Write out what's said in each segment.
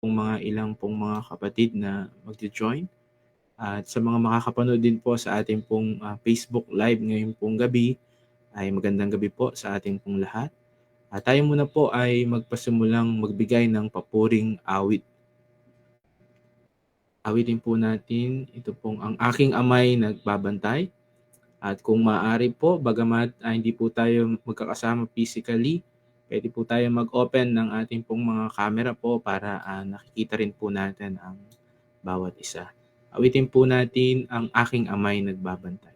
Kung mga ilang pong mga kapatid na magjo-join. At sa mga makakapanood din po sa ating pong Facebook Live ngayon pong gabi, ay magandang gabi po sa ating pong lahat. At tayo muna po ay magpasimulang magbigay ng papuring awit. Awitin po natin ito pong Ang Aking Amay Nagbabantay. At kung maaari po, bagamat hindi po tayo magkakasama physically, pwede po tayo mag-open ng ating pong mga camera po para nakikita rin po natin ang bawat isa. Awitin po natin Ang Aking Amay Nagbabantay.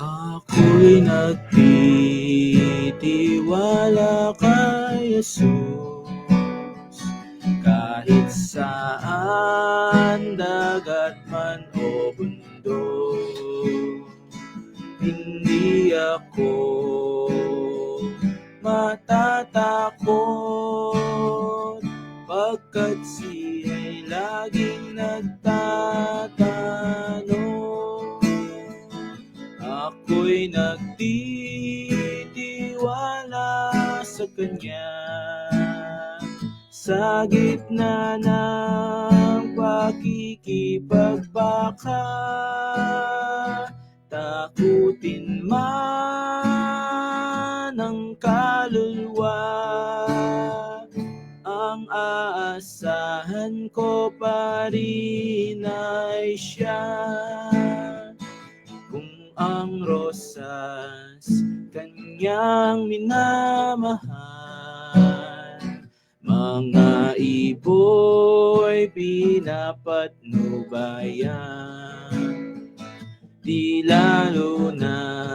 Ako'y nagtitiwala kay Jesus, kahit saan, dagat man o bundok. Hindi ako matatakot, pagkat siya'y laging nagtatanong. Ako'y nagtitiwala sa Kanya, sa gitna ng pakikipagbaka. Takutin man ang kaluluwa, ang aasahan ko pa rin ay Siya. Kung ang rosas Kanyang minamahal, mga ibo'y pinapatnubayan, di lalo na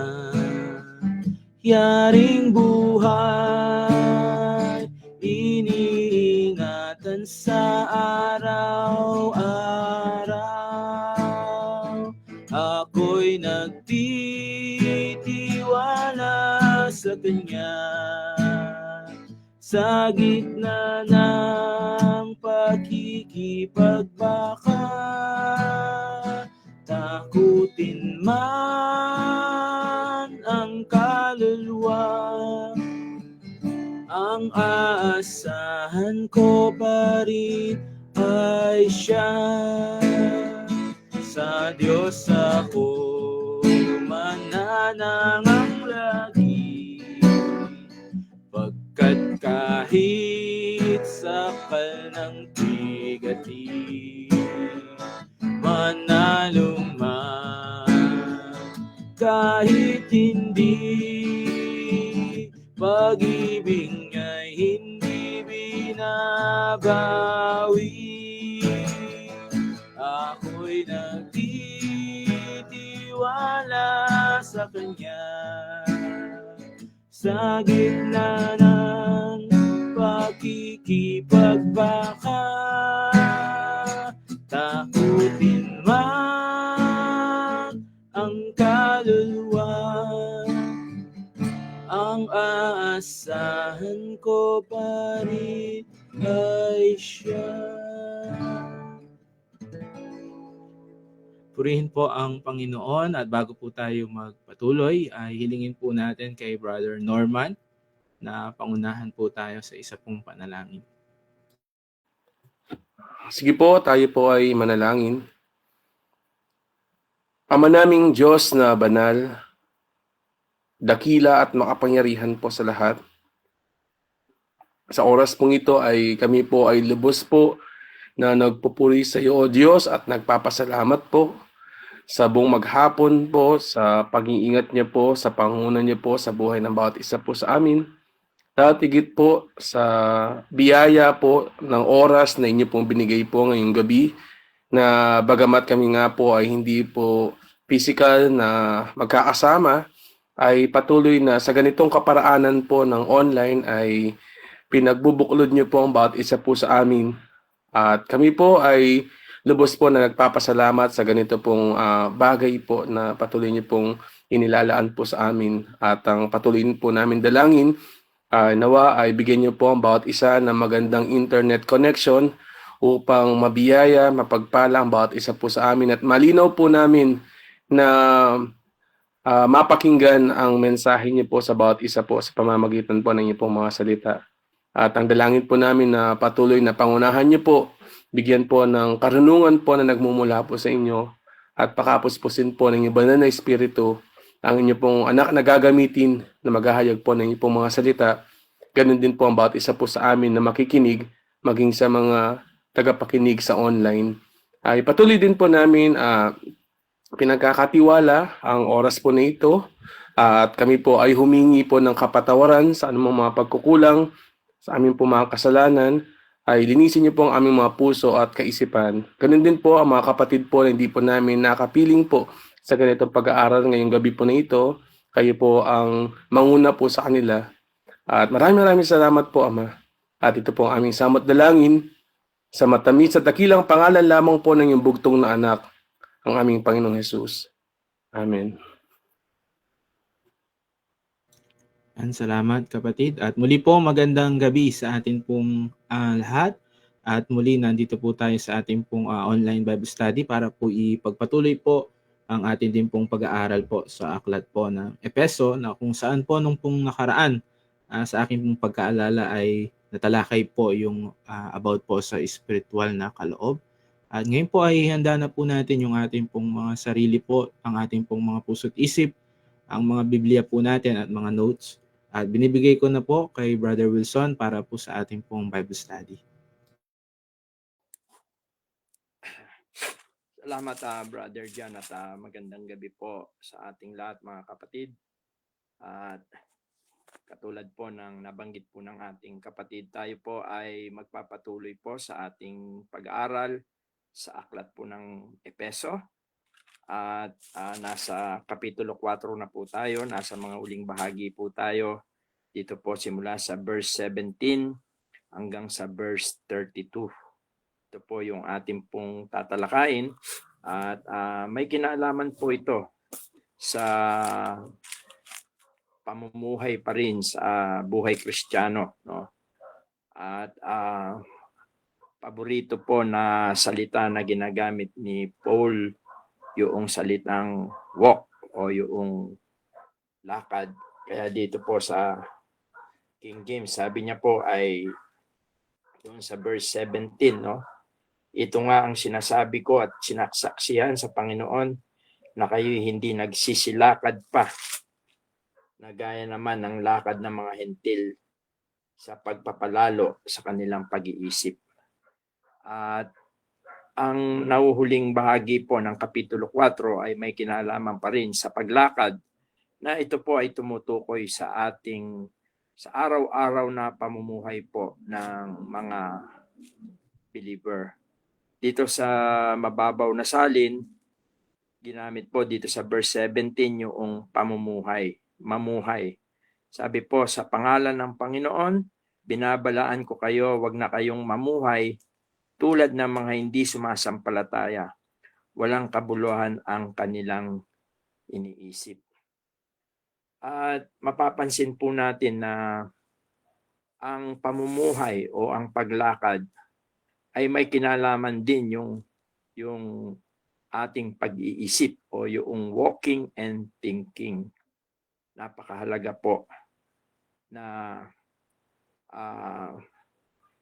yaring buhay, iniingatan sa araw-araw. Ako'y nagtitiwala sa Kanya, sa gitna ng pakikipagbaka. Takutin man ang kaluluwa, ang aasahan ko pa rin ay Siya. Sa Diyos ako mananangang lagi, pagkat kahit sakal ng bigati, manalo man kahit hindi, pag-ibig niya'y hindi binabawi. Ako'y nagtitiwala sa Kanya, sa gitna ng pakikipagbaka. Takutin man ang kaluluwa, ang aasahan ko pa rin ay Siya. Purihin po ang Panginoon, at bago po tayo magpatuloy, ay hilingin po natin kay Brother Norman na pangunahan po tayo sa isa pong panalangin. Sige po, tayo po ay manalangin. Ama naming Diyos na banal, dakila at makapangyarihan po sa lahat, sa oras pong ito ay kami po ay lubos po na nagpupuri sa iyo, O Diyos, at nagpapasalamat po sa buong maghapon po, sa pag-iingat niya po, sa pangunan niya po sa buhay ng bawat isa po sa amin. At higit po sa biyaya po ng oras na inyo pong binigay po ngayong gabi, na bagamat kami nga po ay hindi po physical na magkakasama, ay patuloy na sa ganitong kaparaanan po ng online ay pinagbubuklod niyo po ang bawat isa po sa amin. At kami po ay lubos po na nagpapasalamat sa ganito pong bagay po na patuloy niyo pong inilalaan po sa amin. At ang patuloy po namin dalangin, nawa ay bigyan niyo po ang bawat isa ng magandang internet connection upang mabiyaya, mapagpala ang bawat isa po sa amin, at malinaw po namin na mapakinggan ang mensahe niyo po sa bawat isa po sa pamamagitan po ng inyong pong mga salita. At ang dalangin po namin na patuloy na pangunahan niyo po, bigyan po ng karunungan po na nagmumula po sa inyo at pakapuspusin po ng inyong banal na espiritu ang inyong pong anak na gagamitin na maghahayag po ng inyong pong mga salita. Ganun din po ang bawat isa po sa amin na makikinig, maging sa mga tagapakinig sa online. Ay patuloy din po namin pinagkakatiwala ang oras po na ito at kami po ay humingi po ng kapatawaran sa anumang mga pagkukulang sa aming po mga kasalanan. Ay linisin niyo po ang aming mga puso at kaisipan. Ganun din po ang mga kapatid po na hindi po namin nakapiling po sa ganitong pag-aaral ngayong gabi po na ito. Kayo po ang manguna po sa kanila. At maraming salamat po, Ama. At ito po ang aming samot dalangin sa matamis at dakilang pangalan lamang po ng iyong bugtong na anak, ang aming Panginoong Jesus. Amen. Salamat kapatid. At muli po magandang gabi sa atin pong lahat. At muli nandito po tayo sa ating pong online Bible study para po ipagpatuloy po ang atin din pong pag-aaral po sa aklat po ng Epeso na kung saan po nung pong nakaraan sa aking pong pagkaalala ay natalakay po yung about po sa spiritual na kaloob. At ngayon po ay handa na po natin yung ating pong mga sarili po, ang ating pong mga puso't isip, ang mga Biblia po natin at mga notes. At binibigay ko na po kay Brother Wilson para po sa ating pong Bible study. Salamat Brother John at magandang gabi po sa ating lahat mga kapatid. At katulad po ng nabanggit po ng ating kapatid, tayo po ay magpapatuloy po sa ating pag-aaral sa aklat po ng Epeso. At nasa Kapitulo 4 na po tayo, nasa mga uling bahagi po tayo. Dito po simula sa verse 17 hanggang sa verse 32. Ito po yung ating pong tatalakayin at may kinalaman po ito sa pamumuhay pa rin sa buhay Kristiyano, no? At paborito po na salita na ginagamit ni Paul yung salitang walk o yung lakad. Kaya dito po sa King James, sabi niya po ay doon sa verse 17, no? Ito nga ang sinasabi ko at sinaksaksihan sa Panginoon na kayo hindi nagsisilakad pa na gaya naman ng lakad ng mga hentil sa pagpapalalo sa kanilang pag-iisip. At ang nauhuling bahagi po ng Kapitulo 4 ay may kinalaman pa rin sa paglakad na ito po ay tumutukoy sa ating sa araw-araw na pamumuhay po ng mga believer. Dito sa mababaw na salin, ginamit po dito sa verse 17 yung pamumuhay, mamuhay. Sabi po, sa pangalan ng Panginoon, binabalaan ko kayo, wag na kayong mamuhay tulad ng mga hindi sumasampalataya. Walang kabuluhan ang kanilang iniisip. At mapapansin po natin na ang pamumuhay o ang paglakad ay may kinalaman din yung ating pag-iisip o yung walking and thinking. Napakahalaga po na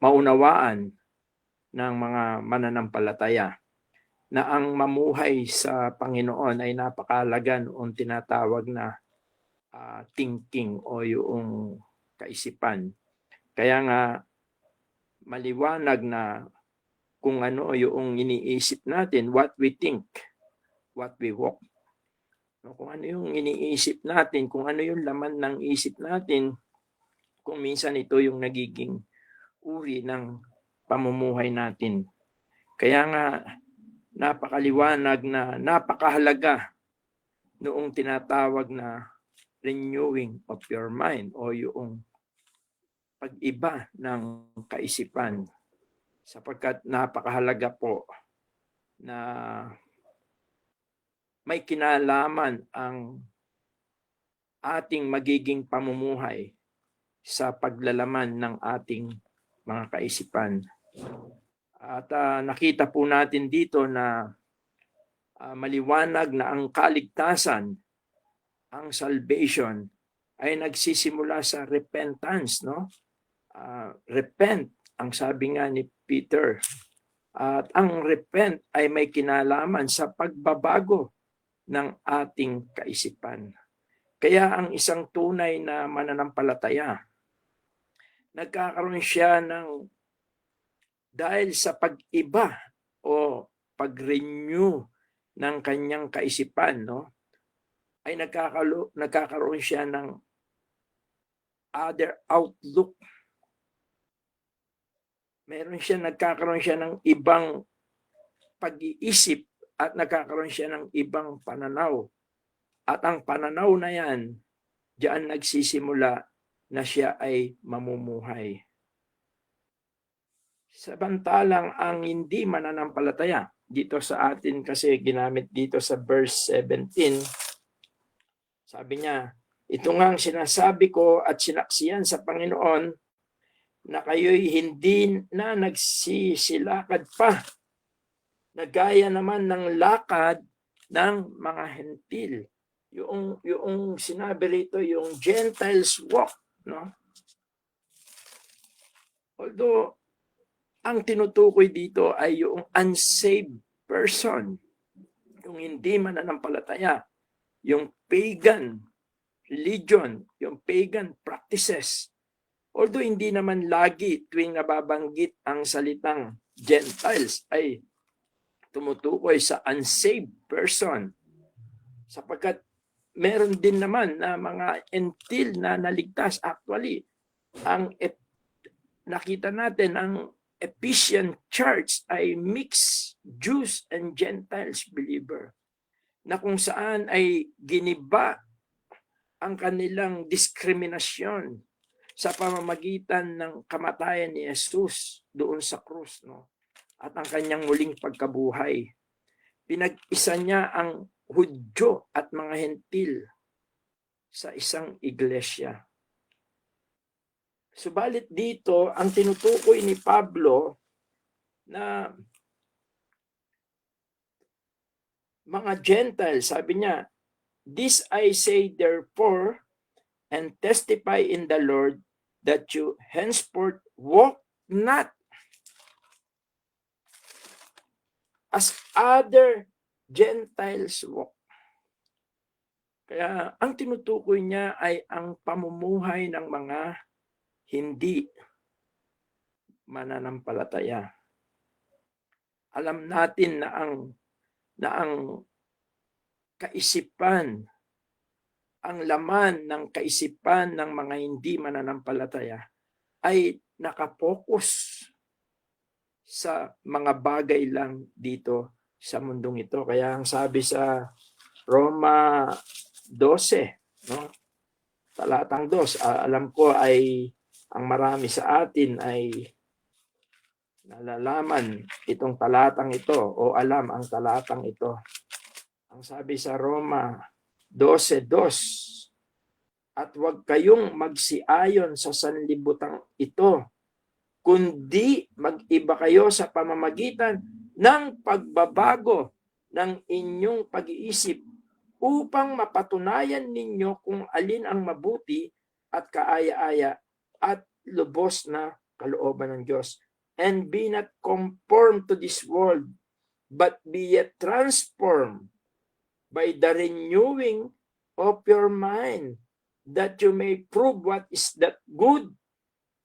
maunawaan ng mga mananampalataya na ang mamuhay sa Panginoon ay napakahalaga noong tinatawag na thinking o yung kaisipan. Kaya nga maliwanag na kung ano yung iniisip natin, what we think, what we walk. Kung ano yung iniisip natin, kung ano yung laman ng isip natin, kung minsan ito yung nagiging uri ng pamumuhay natin. Kaya nga napakaliwanag na napakahalaga noong tinatawag na renewing of your mind o yung pag-iba ng kaisipan. Sapagkat napakahalaga po na may kinalaman ang ating magiging pamumuhay sa paglalaman ng ating mga kaisipan. At nakita po natin dito na maliwanag na ang kaligtasan, ang salvation, ay nagsisimula sa repentance, no? Repent, ang sabi nga ni Peter. At ang repent ay may kinalaman sa pagbabago ng ating kaisipan. Kaya ang isang tunay na mananampalataya, nagkakaroon siya dahil sa pag-iba o pag-renew ng kanyang kaisipan, no? Ay nagkakaroon siya ng other outlook. Nagkakaroon siya ng ibang pag-iisip at nagkakaroon siya ng ibang pananaw. At ang pananaw na yan, diyan nagsisimula na siya ay mamumuhay. Samantalang ang hindi mananampalataya, dito sa atin kasi ginamit dito sa verse 17, sabi niya, ito nga ang sinasabi ko at sinaksiyan sa Panginoon na kayo'y hindi na nagsisilakad pa na gaya naman ng lakad ng mga hentil. Yung sinabi rito, yung Gentiles walk, no? Although, ang tinutukoy dito ay yung unsaved person, yung hindi mananampalataya, yung pagan religion, yung pagan practices. Although hindi naman lagi tuwing nababanggit ang salitang Gentiles ay tumutukoy sa unsaved person. Sapagkat meron din naman na mga entil na naligtas. Actually, nakita natin ang Ephesian Church ay mixed Jews and Gentiles believer, na kung saan ay giniba ang kanilang diskriminasyon sa pamamagitan ng kamatayan ni Jesus doon sa krus, no? At ang kanyang muling pagkabuhay. Pinag-isa niya ang Hudyo at mga hentil sa isang iglesia. Subalit dito, ang tinutukoy ni Pablo na mga Gentiles, sabi niya, this I say therefore and testify in the Lord that you henceforth walk not as other Gentiles walk. Kaya ang tinutukoy niya ay ang pamumuhay ng mga hindi mananampalataya. Alam natin na ang kaisipan, ang laman ng kaisipan ng mga hindi mananampalataya ay nakapokus sa mga bagay lang dito sa mundong ito. Kaya ang sabi sa Roma 12, no? Talatang 2, alam ko ay ang marami sa atin ay nalalaman itong talatang ito o alam ang talatang ito. Ang sabi sa Roma 12:2, at huwag kayong magsiayon sa sanlibutang ito, kundi mag-iba kayo sa pamamagitan ng pagbabago ng inyong pag-iisip upang mapatunayan ninyo kung alin ang mabuti at kaaya-aya at lubos na kalooban ng Diyos. And be not conformed to this world, but be yet transformed by the renewing of your mind, that you may prove what is that good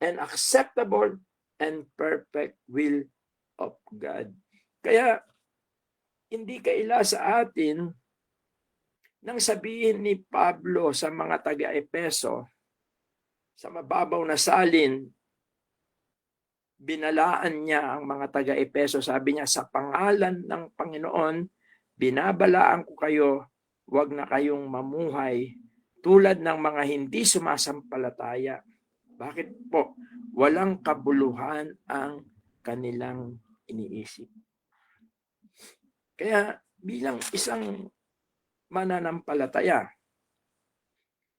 and acceptable and perfect will of God. Kaya, hindi kaila sa atin nang sabihin ni Pablo sa mga taga-Epeso, sa mababaw na salin, binalaan niya ang mga taga-Epeso. Sabi niya, sa pangalan ng Panginoon, binabalaan ko kayo, huwag na kayong mamuhay tulad ng mga hindi sumasampalataya. Bakit po? Walang kabuluhan ang kanilang iniisip. Kaya bilang isang mananampalataya,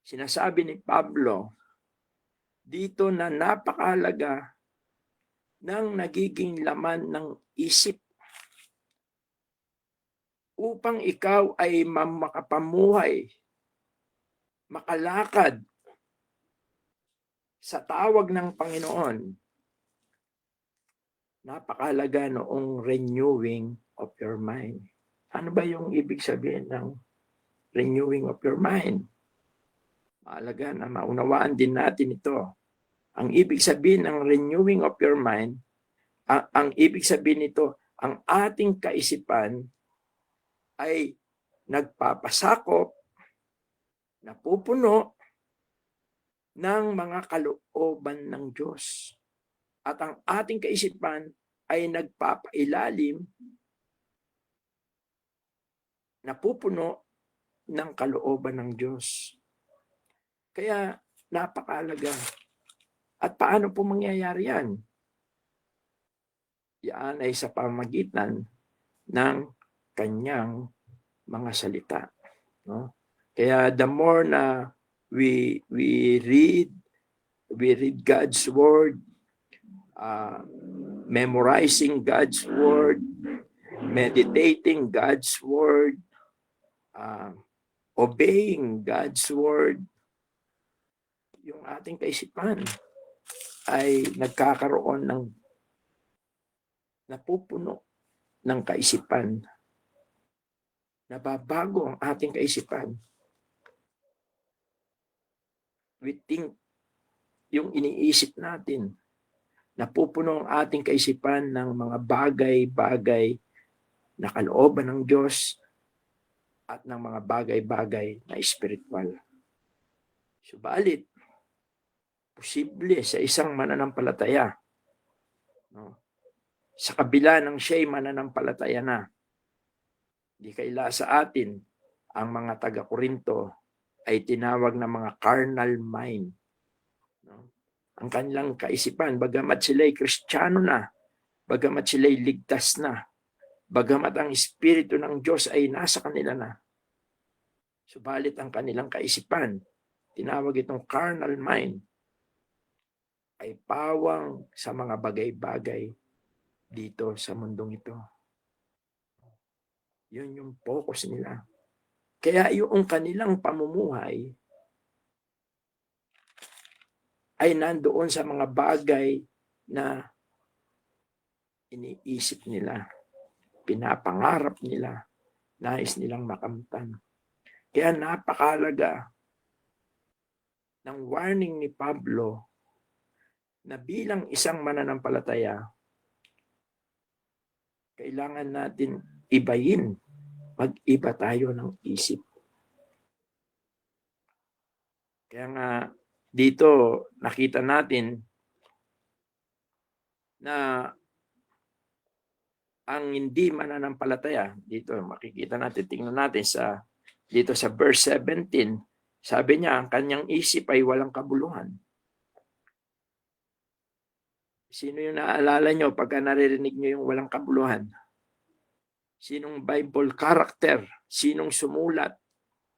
sinasabi ni Pablo dito na napakahalaga ng nagiging laman ng isip upang ikaw ay makapamuhay, makalakad sa tawag ng Panginoon. Napakahalaga noong renewing of your mind. Ano ba yung ibig sabihin ng renewing of your mind? Mahalaga na maunawaan din natin ito. Ang ibig sabihin ng renewing of your mind, ang ibig sabihin nito, ang ating kaisipan ay nagpapasakop, napupuno ng mga kalooban ng Diyos. At ang ating kaisipan ay nagpapailalim, napupuno ng kalooban ng Diyos. Kaya napakahalaga. At paano po mangyayari yan? Yan ay sa pamagitan ng kanyang mga salita. No? Kaya the more na we read God's word, memorizing God's word, meditating God's word, obeying God's word, yung ating kaisipan ay nagkakaroon ng napupuno ng kaisipan. Nababago ang ating kaisipan. We think, yung iniisip natin, napupuno ang ating kaisipan ng mga bagay-bagay na kalooban ng Diyos at ng mga bagay-bagay na espiritual. Subalit, posible sa isang mananampalataya, no? Sa kabila ng siya'y mananampalataya na, di kaila sa atin, ang mga taga-Korinto ay tinawag na mga carnal mind. No? Ang kanilang kaisipan, bagamat sila'y Kristiyano na, bagamat sila'y ligtas na, bagamat ang Espiritu ng Diyos ay nasa kanila na, subalit ang kanilang kaisipan, tinawag itong carnal mind, ay pawang sa mga bagay-bagay dito sa mundong ito. Yun yung focus nila. Kaya yung kanilang pamumuhay ay nandoon sa mga bagay na iniisip nila, pinapangarap nila, nais nilang makamtan. Kaya napakahalaga ng warning ni Pablo na bilang isang mananampalataya, kailangan natin ibayin, mag-iba tayo ng isip. Kaya nga dito nakita natin na ang hindi mananampalataya, dito makikita natin, tingnan natin dito sa verse 17, sabi niya, ang kanyang isip ay walang kabuluhan. Sino yung naalala nyo pagka naririnig nyo yung walang kabuluhan? Sinong Bible character? Sinong sumulat?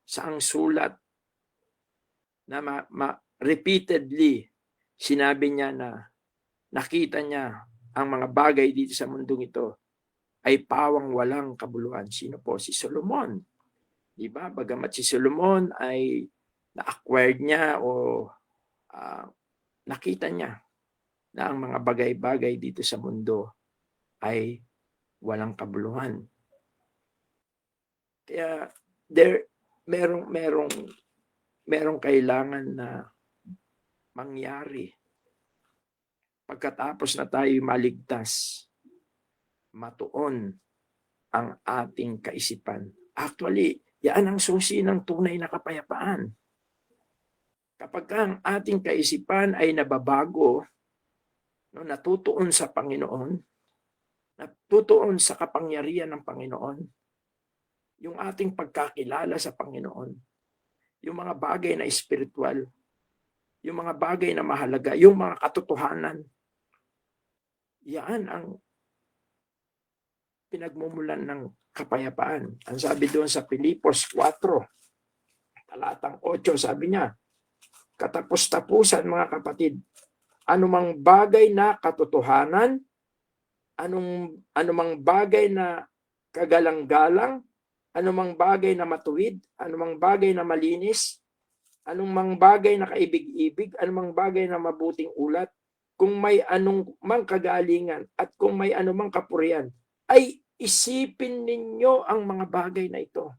Saang sulat? Na repeatedly sinabi niya na nakita niya ang mga bagay dito sa mundong ito ay pawang walang kabuluhan. Sino po? Si Solomon. Diba? Bagamat si Solomon ay na-acquired niya o nakita niya na ang mga bagay-bagay dito sa mundo ay walang kabuluhan. Kaya merong kailangan na mangyari pagkatapos na tayo maligtas, matuon ang ating kaisipan. Actually, yan ang susi ng tunay na kapayapaan. Kapag ang ating kaisipan ay nababago, no, natutuon sa Panginoon, natutuon sa kapangyarihan ng Panginoon, yung ating pagkakilala sa Panginoon, yung mga bagay na espiritual, yung mga bagay na mahalaga, yung mga katotohanan, yan ang pinagmumulan ng kapayapaan. Ang sabi doon sa Filipos 4, talatang 8, sabi niya, katapos-tapusan mga kapatid, anumang bagay na katotohanan, anumang bagay na kagalang-galang, anumang bagay na matuwid, anumang bagay na malinis, anumang bagay na kaibig-ibig, anumang bagay na mabuting ulat, kung may anong mang kagalingan at kung may anumang kapurihan, ay isipin ninyo ang mga bagay na ito.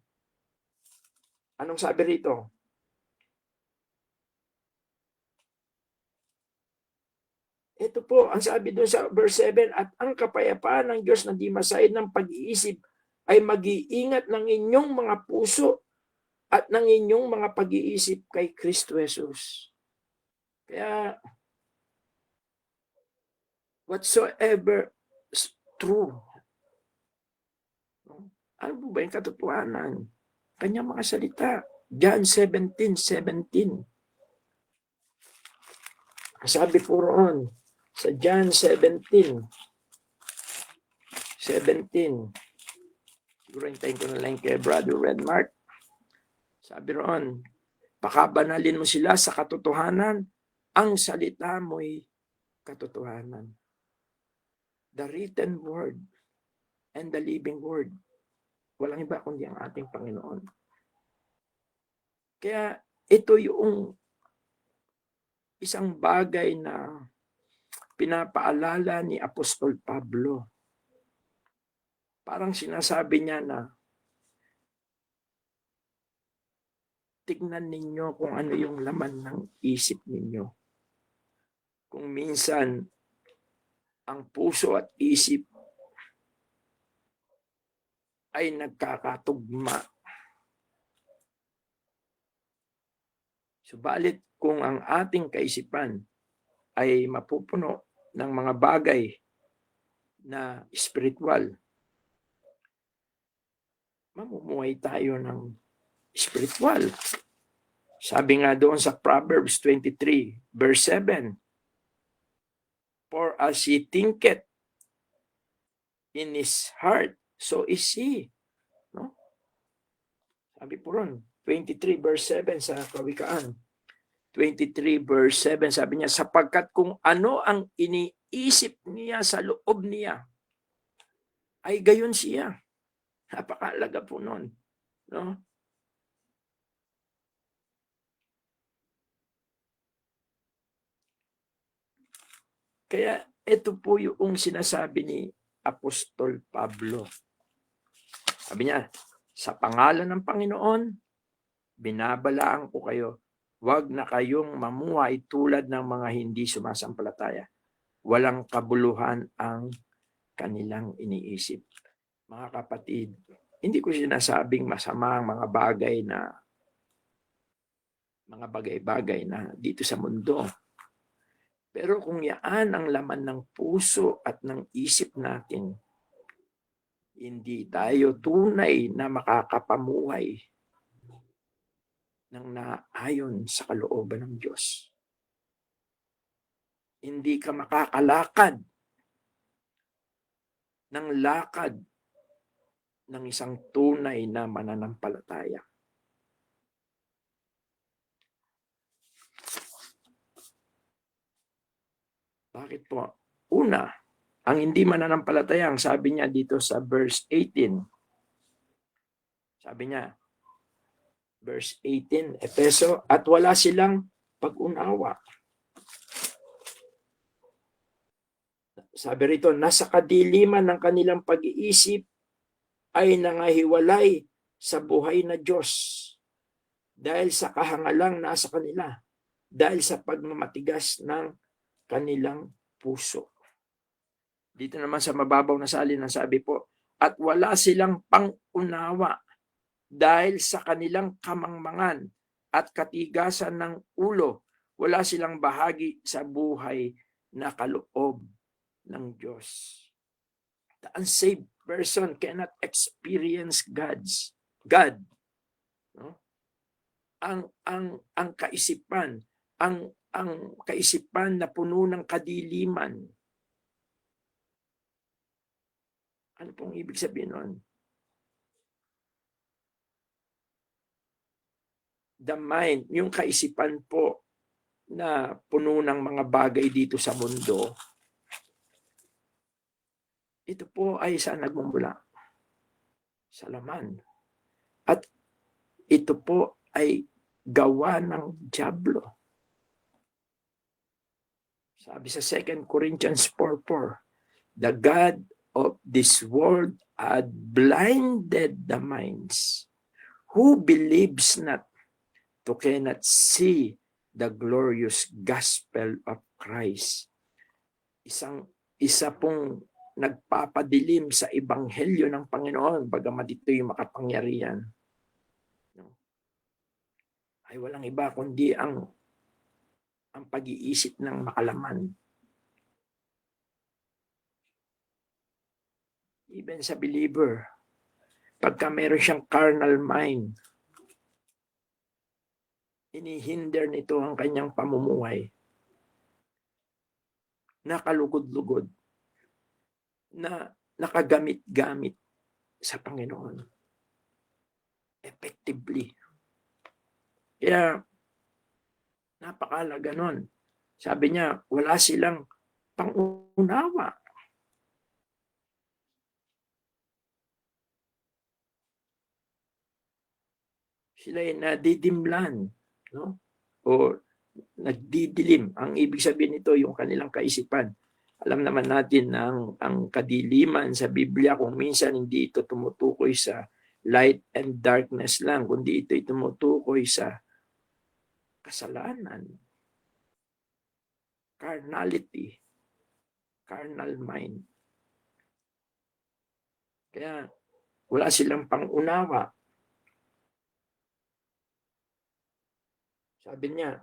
Anong sabi rito? Ito po, ang sabi doon sa verse 7, at ang kapayapaan ng Diyos na di masayad ng pag-iisip ay mag-iingat ng inyong mga puso at ng inyong mga pag-iisip kay Kristo Jesus. Kaya, whatsoever is true. Ano po ba yung katotohanan? Kanyang mga salita. John 17:17. Sabi po roon, sa John 17. Siguro hintayin ko na lang kay Brother Redmark. Sabi roon, pakabanalin mo sila sa katotohanan, ang salita mo'y katotohanan. The written word and the living word. Walang iba kundi ang ating Panginoon. Kaya ito yung isang bagay na pinapaalala ni Apostol Pablo. Parang sinasabi niya na tignan ninyo kung ano yung laman ng isip ninyo. Kung minsan ang puso at isip ay nagkakatugma. Subalit kung ang ating kaisipan ay mapupuno ng mga bagay na spiritual, mamumuhay tayo ng spiritual. Sabi nga doon sa Proverbs 23, verse 7, for as he thinketh in his heart, so is he. No? Sabi po ron, 23 verse 7 sa Kawikaan. 23 verse 7, sabi niya, sapagkat kung ano ang iniisip niya sa loob niya, ay gayon siya. Napakalaga po nun. No? Kaya ito po yung sinasabi ni Apostol Pablo. Sabi niya, sa pangalan ng Panginoon, binabalaan ko kayo, huwag na kayong mamuhay tulad ng mga hindi sumasampalataya. Walang kabuluhan ang kanilang iniisip. Mga kapatid, hindi ko sinasabing masama ang mga bagay-bagay na dito sa mundo. Pero kung yaan ang laman ng puso at ng isip natin, hindi tayo tunay na makakapamuhay ng naayon sa kalooban ng Diyos. Hindi ka makakalakad ng lakad ng isang tunay na mananampalataya. Bakit po? Una, ang hindi mananampalataya, ang sabi niya dito sa verse 18. Sabi niya, verse 18, Efeso, at wala silang pag-unawa. Sabi rito, nasa kadiliman ng kanilang pag-iisip ay nangahiwalay sa buhay na Diyos dahil sa kahangalang nasa kanila, dahil sa pagmamatigas ng kanilang puso. Dito naman sa mababaw na salin, ang sabi po, at wala silang pang-unawa dahil sa kanilang kamangmangan at katigasan ng ulo, wala silang bahagi sa buhay na kaloob ng Diyos. The unsaved person cannot experience God. No? Ang kaisipan, ang kaisipan na puno ng kadiliman. Ano pong ibig sabihin nun? The mind, yung kaisipan po na puno ng mga bagay dito sa mundo, ito po ay saan nagmumula? Sa laman. At ito po ay gawa ng dyablo. Sabi sa 2 Corinthians 4:4, the God of this world had blinded the minds who believes not to cannot see the glorious gospel of Christ. Isa pong nagpapadilim sa ebanghelyo ng Panginoon, bagamat ito'y makapangyarihan, ay walang iba kundi ang pag-iisip ng makalaman. Even sa believer, pagka meron siyang carnal mind, inihinder nito ang kanyang pamumuhay. Nakalugod-lugod, na nakagamit-gamit sa Panginoon. Effectively. Kaya, napakalaga nun. Sabi niya, wala silang pangunawa. Sila'y nadidimlan, no? O nagdidilim. Ang ibig sabihin nito, yung kanilang kaisipan. Alam naman natin na ang kadiliman sa Biblia, kung minsan hindi ito tumutukoy sa light and darkness lang, kundi ito tumutukoy sa kasalanan, carnality, carnal mind. Kaya wala silang pangunawa. Sabi niya,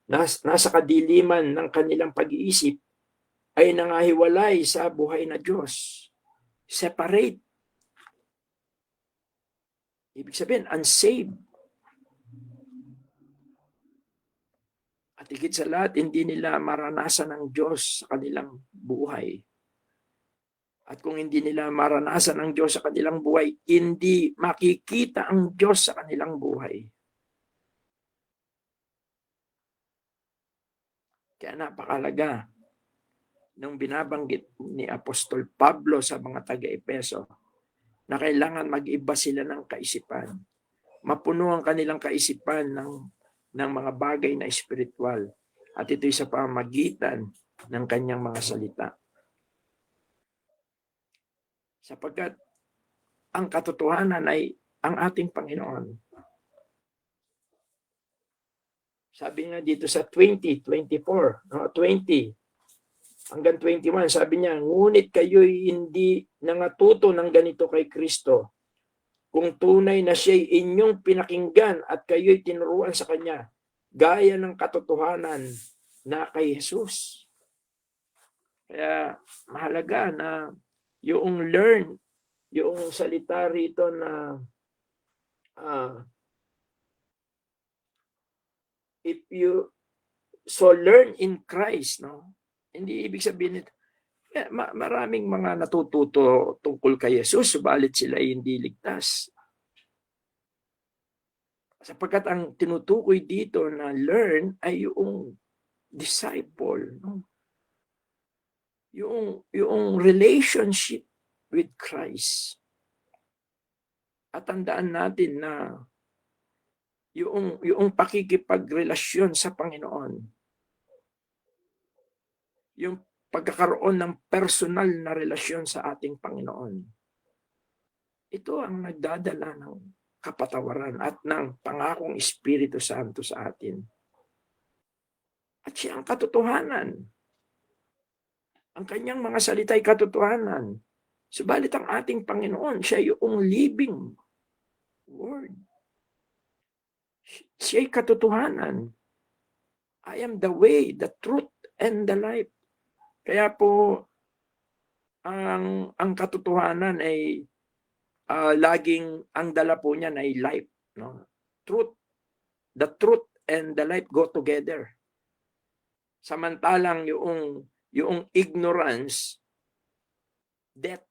nasa kadiliman ng kanilang pag-iisip ay nangahiwalay sa buhay na Diyos. Separate. Ibig sabihin, unsaved. At higit sa lahat, hindi nila maranasan ng Diyos sa kanilang buhay. At kung hindi nila maranasan ng Diyos sa kanilang buhay, hindi makikita ang Diyos sa kanilang buhay. Kaya napakalaga nung binabanggit ni Apostol Pablo sa mga taga-Epeso na kailangan mag-iba sila ng kaisipan. Mapuno ang kanilang kaisipan ng mga bagay na espiritual. At ito'y sa pamamagitan ng kanyang mga salita. Sapagkat ang katotohanan ay ang ating Panginoon. Sabi nga dito sa 20 hanggang 21, sabi niya, ngunit kayo'y hindi nangatuto ng ganito kay Kristo. Kung tunay na siya'y inyong pinakinggan at kayo'y tinuruan sa Kanya, gaya ng katotohanan na kay Jesus. Kaya mahalaga na yung salita rito na if you learn in Christ, no? Hindi ibig sabihin nito, maraming mga natututo tungkol kay Jesus, subalit sila ay hindi ligtas. Sapagkat ang tinutukoy dito na learn ay yung disciple, no? Yung relationship with Christ. At tandaan natin na yung pakikipagrelasyon sa Panginoon, yung pagkakaroon ng personal na relasyon sa ating Panginoon, ito ang nagdadala ng kapatawaran at ng pangakong Espiritu Santo sa atin. At siya ang katotohanan. Ang kanyang mga salita ay katotohanan. Subalit ang ating Panginoon, siya yung living word. Siya ay katotohanan. I am the way, the truth, and the life. Kaya po, ang katotohanan ay laging, ang dala po niyan ay life. No? Truth, the truth and the life go together. Samantalang yung ignorance, death.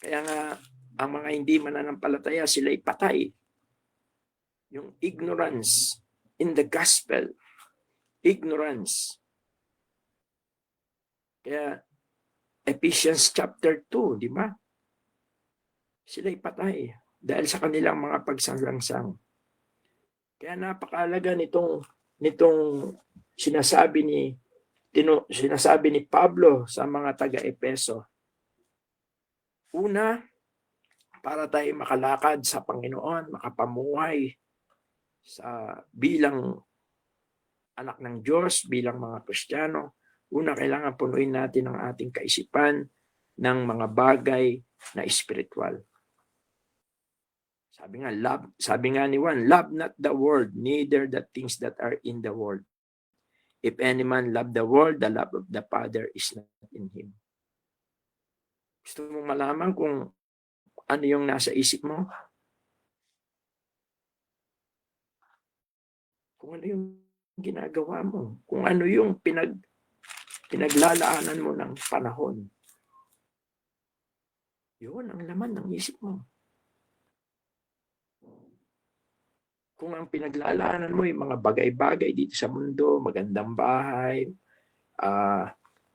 Kaya nga, ang mga hindi mananampalataya, sila'y patay. Yung ignorance in the gospel, ignorance. Kaya Ephesians chapter 2, di ba? Sila'y patay. dahil sa kanilang mga pagsalangsang. Kaya napakahalaga nitong sinasabi ni Pablo sa mga taga-Epeso. Una, para tayo makalakad sa Panginoon, makapamuhay sa bilang anak ng Diyos, bilang mga Kristiyano. Una, kailangan punuin natin ang ating kaisipan ng mga bagay na espiritual. Sabi nga ni Juan, love not the world, neither the things that are in the world. If any man love the world, the love of the Father is not in him. Gusto mong malaman kung ano yung nasa isip mo? Kung ano yung ginagawa mo? Kung ano yung pinaglalaanan mo ng panahon? Yun ang laman ng isip mo. Kung ang pinaglalaanan mo yung mga bagay-bagay dito sa mundo, magandang bahay,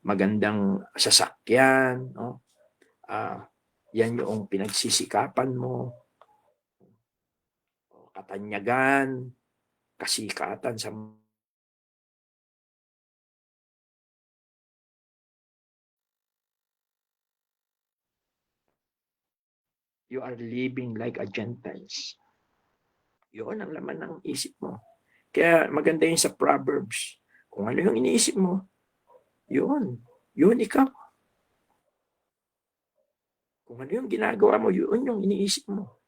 magandang sasakyan, no? Yan yung pinagsisikapan mo, katanyagan, kasikatan sa you are living like a Gentiles. Yun ang laman ng isip mo. Kaya maganda yun sa Proverbs. Kung ano yung iniisip mo, yun ikaw. Kung ano yung ginagawa mo, yun yung iniisip mo.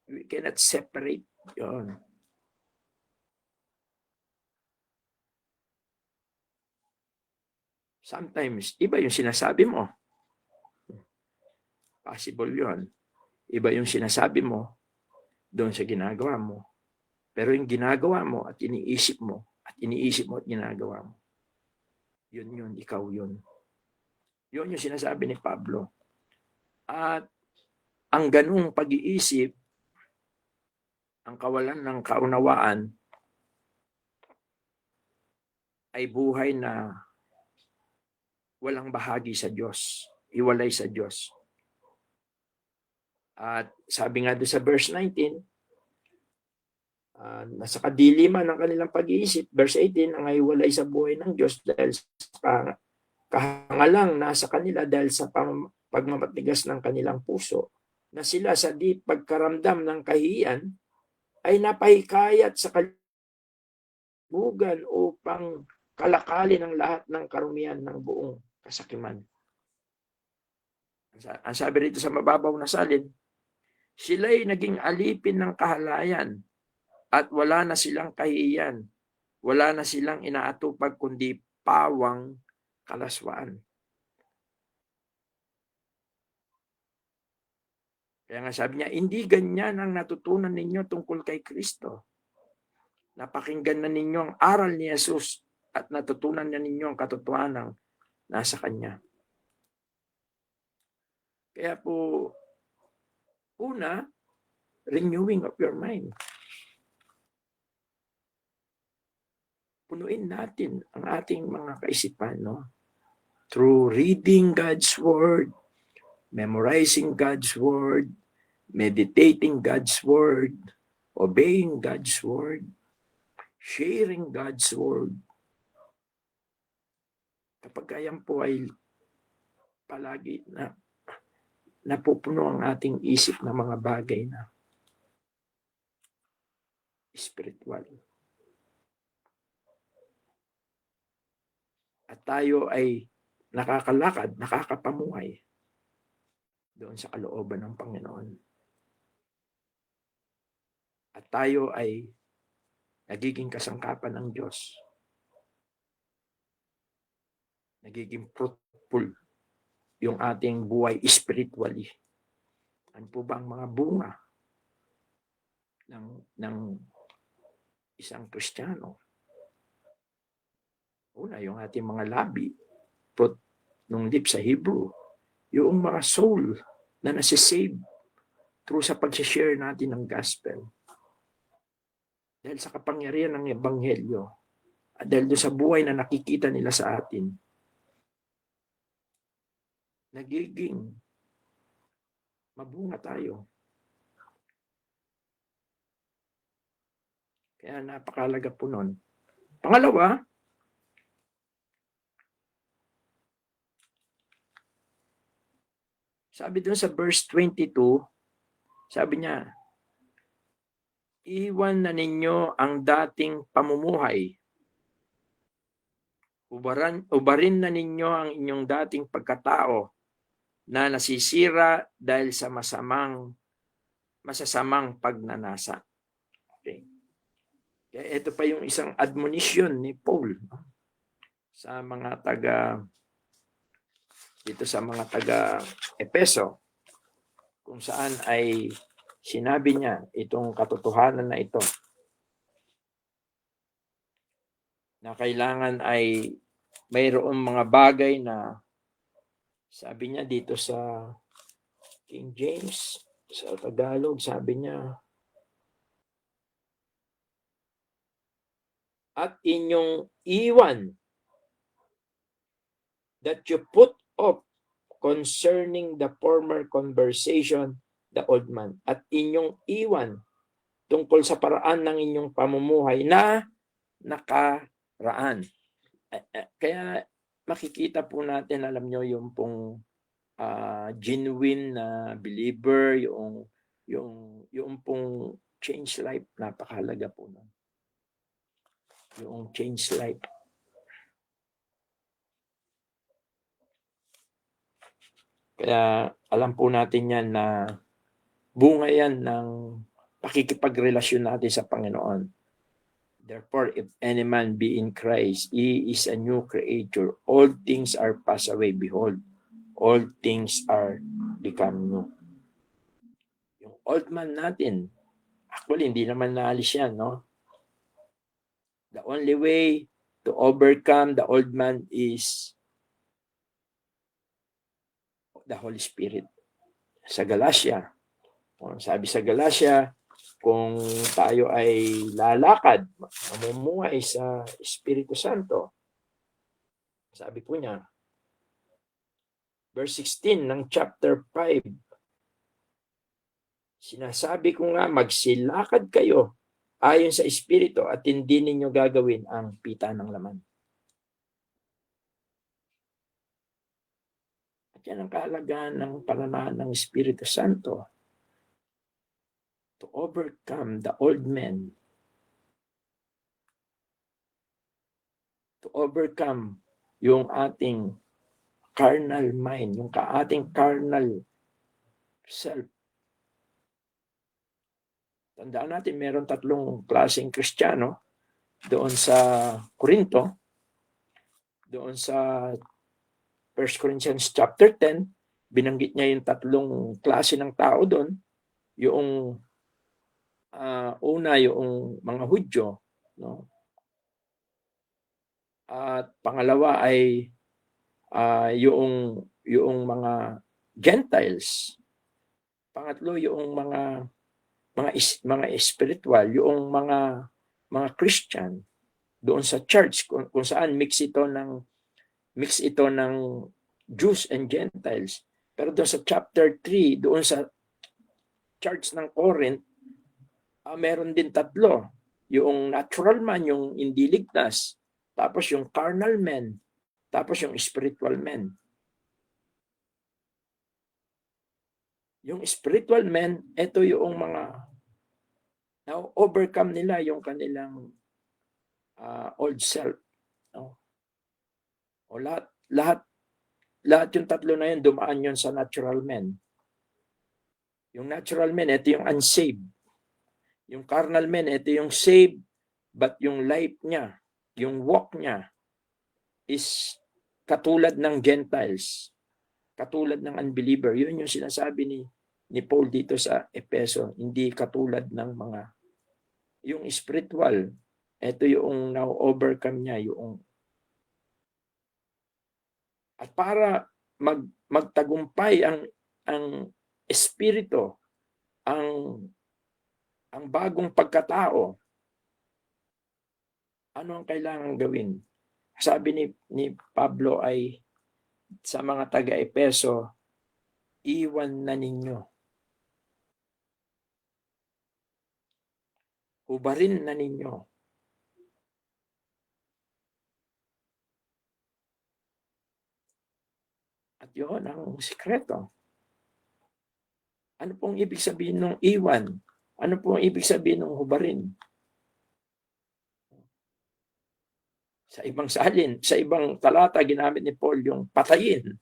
You cannot separate yun. Sometimes, iba yung sinasabi mo. Possible yun. Iba yung sinasabi mo doon sa ginagawa mo. Pero yung ginagawa mo at iniisip mo at ginagawa mo, yun, ikaw yun. Yun yung sinasabi ni Pablo. At ang ganung pag-iisip, ang kawalan ng kaunawaan, ay buhay na walang bahagi sa Diyos, hiwalay sa Diyos. At sabi nga doon sa verse 19, nasa kadiliman ng kanilang pag-iisip, verse 18, ang hiwalay sa buhay ng Diyos dahil sa kahangalang nasa kanila dahil sa pagmamatigas ng kanilang puso, na sila sa di pagkaramdam ng kahihiyan ay napahikayat sa kalibugan upang kalakalin ang lahat ng karumihan ng buong kasakiman. Ang sabi rito sa mababaw na salin, sila'y naging alipin ng kahalayan at wala na silang kahihiyan. Wala na silang inaatupag kundi pawang kalaswaan. Kaya nga sabi niya, hindi ganyan ang natutunan ninyo tungkol kay Kristo. Napakinggan na ninyo ang aral ni Jesus at natutunan na ninyo ang katotohanan nasa Kanya. Kaya po, una, renewing of your mind. Punuin natin ang ating mga kaisipan, no? Through reading God's Word, memorizing God's Word, meditating God's Word, obeying God's Word, sharing God's Word. Kapag yan po ay palagi na napupuno ang ating isip ng mga bagay na spiritual. At tayo ay nakakalakad, nakakapamuhay doon sa kalooban ng Panginoon. At tayo ay nagiging kasangkapan ng Diyos. Nagiging fruitful yung ating buhay spiritually. Ano po ba ang mga bunga ng isang Kristiyano? Una, yung ating mga labi, fruit ng lips sa Hebrew, yung mga soul na nasisave through sa pag-share natin ng gospel. Dahil sa kapangyarihan ng Ebanghelyo, at dahil doon sa buhay na nakikita nila sa atin, nagiging mabunga tayo. Kaya napakalaga po nun. Pangalawa, sabi doon sa verse 22, sabi niya, iwan na ninyo ang dating pamumuhay. Ubarin na ninyo ang inyong dating pagkatao na nasisira dahil sa masasamang pagnanasa. Okay. Kaya ito pa yung isang admonition ni Paul sa mga taga Epeso, kung saan ay sinabi niya itong katotohanan na ito, na kailangan ay mayroong mga bagay na, sabi niya dito sa King James, sa Tagalog, sabi niya, at inyong iwan that you put off concerning the former conversation, the old man. At inyong iwan tungkol sa paraan ng inyong pamumuhay na nakaraan. Kaya makikita po natin, alam nyo, yung pong genuine na believer, yung pong change life, napakahalaga po nun. Yung change life. Kaya alam po natin yan na bunga yan ng pakikipagrelasyon natin sa Panginoon. Therefore, if any man be in Christ, he is a new creature. All things are passed away. Behold, all things are become new. Yung old man natin, actually, hindi naman naalis yan, no? The only way to overcome the old man is the Holy Spirit. Sa Galatia, sabi sa Galatia, kung tayo ay lalakad, mamumuhay sa Espiritu Santo, sabi po niya, verse 16 ng chapter 5, sinasabi ko nga, magsilakad kayo ayon sa Espiritu at hindi ninyo gagawin ang pita ng laman. Yan ang kahalagahan ng pananahan ng Espiritu Santo. To overcome the old man. To overcome yung ating carnal mind, yung ating carnal self. Tandaan natin, meron 3 klaseng Kristiyano doon sa Corinto, doon sa 1 Corinthians chapter 10, binanggit niya yung 3 klase ng tao doon. Yung una, yung mga Hudyo, no? At pangalawa ay yung mga Gentiles. Pangatlo, yung mga spiritual, yung mga Christian doon sa church, kung saan mix ito ng Jews and Gentiles. Pero doon sa chapter 3, doon sa church ng Corinth, meron din 3. Yung natural man, yung hindi ligtas, tapos yung carnal man, tapos yung spiritual man. Yung spiritual man, ito yung mga na-overcome nila yung kanilang old self. No? O lahat yung 3 na yun, dumaan yun sa natural man. Yung natural man, ito yung unsaved. Yung carnal man, ito yung saved, but yung life niya, yung walk niya, is katulad ng Gentiles, katulad ng unbeliever. Yun yung sinasabi ni Paul dito sa Epeso, hindi katulad ng yung spiritual, ito yung na-overcome niya, yung at para magtagumpay ang espiritu, ang bagong pagkatao, ano ang kailangan gawin? Sabi ni Pablo ay sa mga taga-Epeso, iwan na ninyo. hubarin na ninyo. At yun ang sikreto. Ano pong ibig sabihin ng iwan? Ano pong ibig sabihin ng hubarin? Sa ibang salin, sa ibang talata, ginamit ni Paul yung patayin.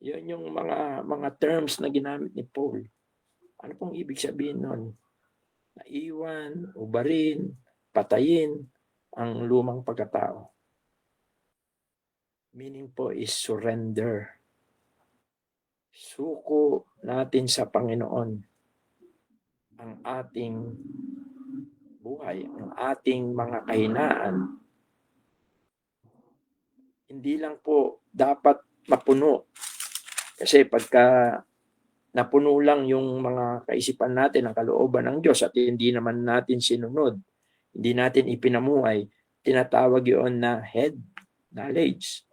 Yun yung mga terms na ginamit ni Paul. Ano pong ibig sabihin nun? Naiwan, hubarin, patayin ang lumang pagkatao. Meaning po is surrender. Suko natin sa Panginoon ang ating buhay, ang ating mga kahinaan. Hindi lang po dapat mapuno. Kasi pagka napuno lang yung mga kaisipan natin, ang kalooban ng Diyos at hindi naman natin sinunod, hindi natin ipinamuhay, tinatawag yun na head knowledge.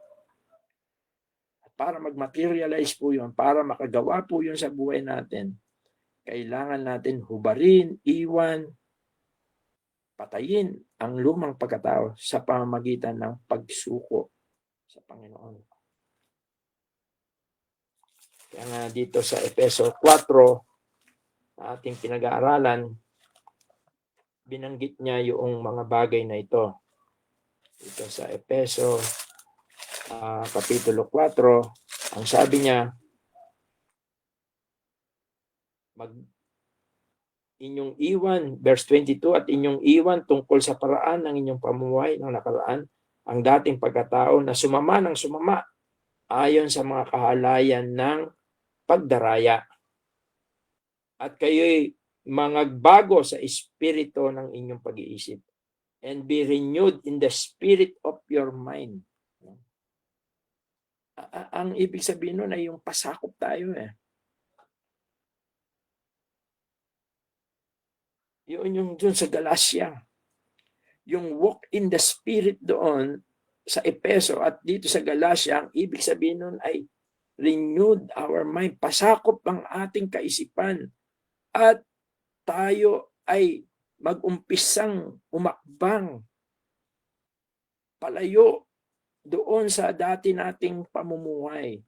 At para mag-materialize po yun, para makagawa po yun sa buhay natin, kailangan natin hubarin, iwan, patayin ang lumang pagkatao sa pamamagitan ng pagsuko sa Panginoon. Kaya nga dito sa Efeso 4, na ating pinag-aaralan, binanggit niya yung mga bagay na ito. Dito sa Efeso Kapitulo 4, ang sabi niya, inyong iwan, verse 22, at inyong iwan tungkol sa paraan ng inyong pamumuhay ng nakaraan, ang dating pagkatao na sumama ng sumama ayon sa mga kahalayan ng pagdaraya. At kayo'y mangagbago sa espiritu ng inyong pag-iisip and be renewed in the spirit of your mind. Ang ibig sabihin nun ay yung pasakop tayo eh. Yun yung dun sa Galatia. Yung walk in the spirit doon sa Efeso at dito sa Galatia, ang ibig sabihin nun ay renewed our mind. Pasakop ang ating kaisipan. At tayo ay mag-umpisang umakbang palayo doon sa dati nating pamumuhay.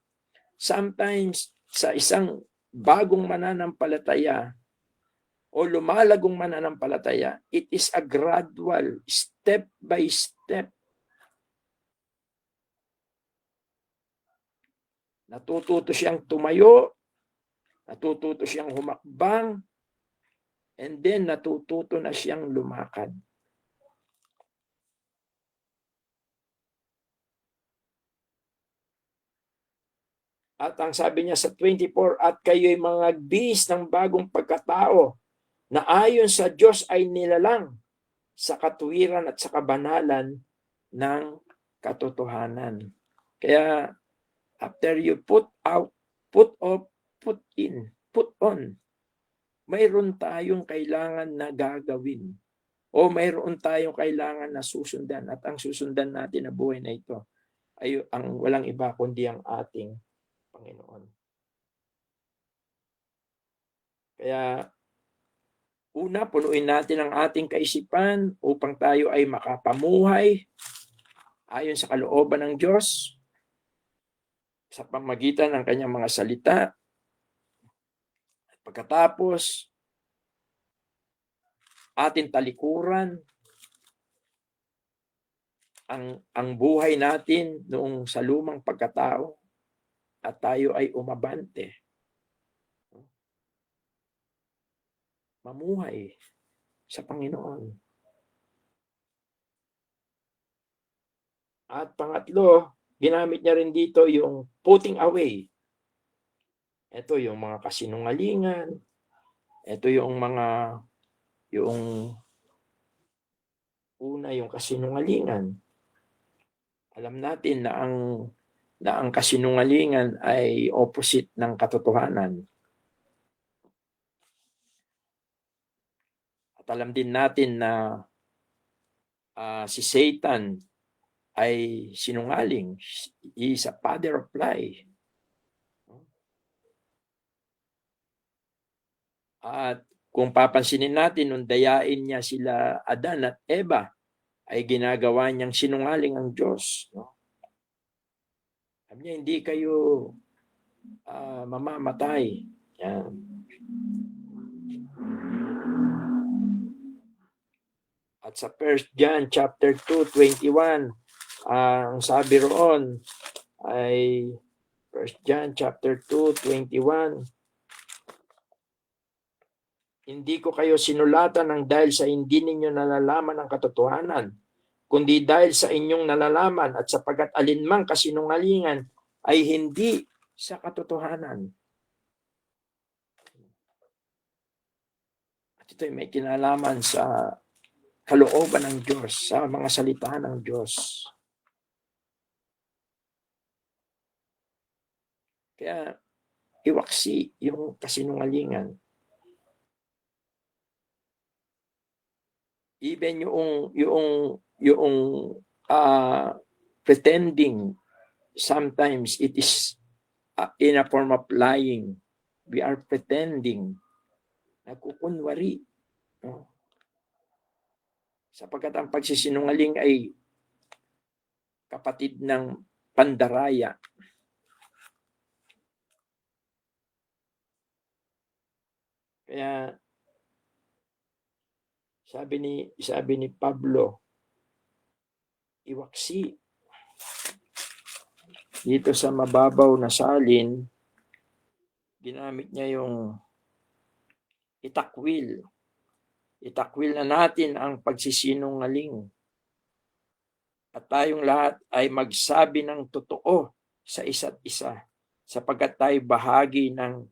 Sometimes sa isang bagong mananampalataya o lumalagong mananampalataya, it is a gradual, step by step. Natututo siyang tumayo, natututo siyang humakbang, and then natututo na siyang lumakad. At ang sabi niya sa 24, at kayo'y mga bis ng bagong pagkatao na ayon sa Diyos ay nilalang sa katuwiran at sa kabanalan ng katotohanan. Kaya after you put out, put off, put in, put on, mayroon tayong kailangan na gagawin o mayroon tayong kailangan na susundan, at ang susundan natin na buhay na ito ay ang walang iba kundi ang ating Panginoon. Kaya una, punuin natin ang ating kaisipan upang tayo ay makapamuhay ayon sa kalooban ng Diyos sa pamamagitan ng kanyang mga salita. At pagkatapos, ating talikuran ang buhay natin noong sa lumang pagkatao at tayo ay umabante. Mamuhay sa Panginoon. At pangatlo, ginamit niya rin dito yung putting away. Ito yung mga kasinungalingan. Ito yung una yung kasinungalingan. Alam natin na ang kasinungalingan ay opposite ng katotohanan. At alam din natin na si Satan ay sinungaling. He is a father of lie. At Kung papansinin natin, nung dayain niya sila Adan at Eva, ay ginagawa niyang sinungaling ang Diyos. No? Sabi niya, hindi kayo mamamatay. Yan. At sa 1 John chapter 2:21, ang sabi roon ay 1 John chapter 2:21, hindi ko kayo sinulatan ng dahil sa hindi ninyo nalalaman ang katotohanan, kundi dahil sa inyong nalalaman at sapagkat alinmang kasinungalingan ay hindi sa katotohanan. At ito ay may kinalaman sa kalooban ng Diyos, sa mga salita ng Diyos. Kaya iwaksi yung kasinungalingan. Even yung pretending, sometimes it is in a form of lying. We are pretending. Nagkukunwari. No? Sapagkat ang pagsisinungaling ay kapatid ng pandaraya. Kaya sabi ni Pablo, iwaksi. Dito sa mababaw na salin, ginamit niya yung itakwil. Itakwil na natin ang pagsisinungaling. At tayong lahat ay magsabi ng totoo sa isa't isa sapagkat tayo bahagi ng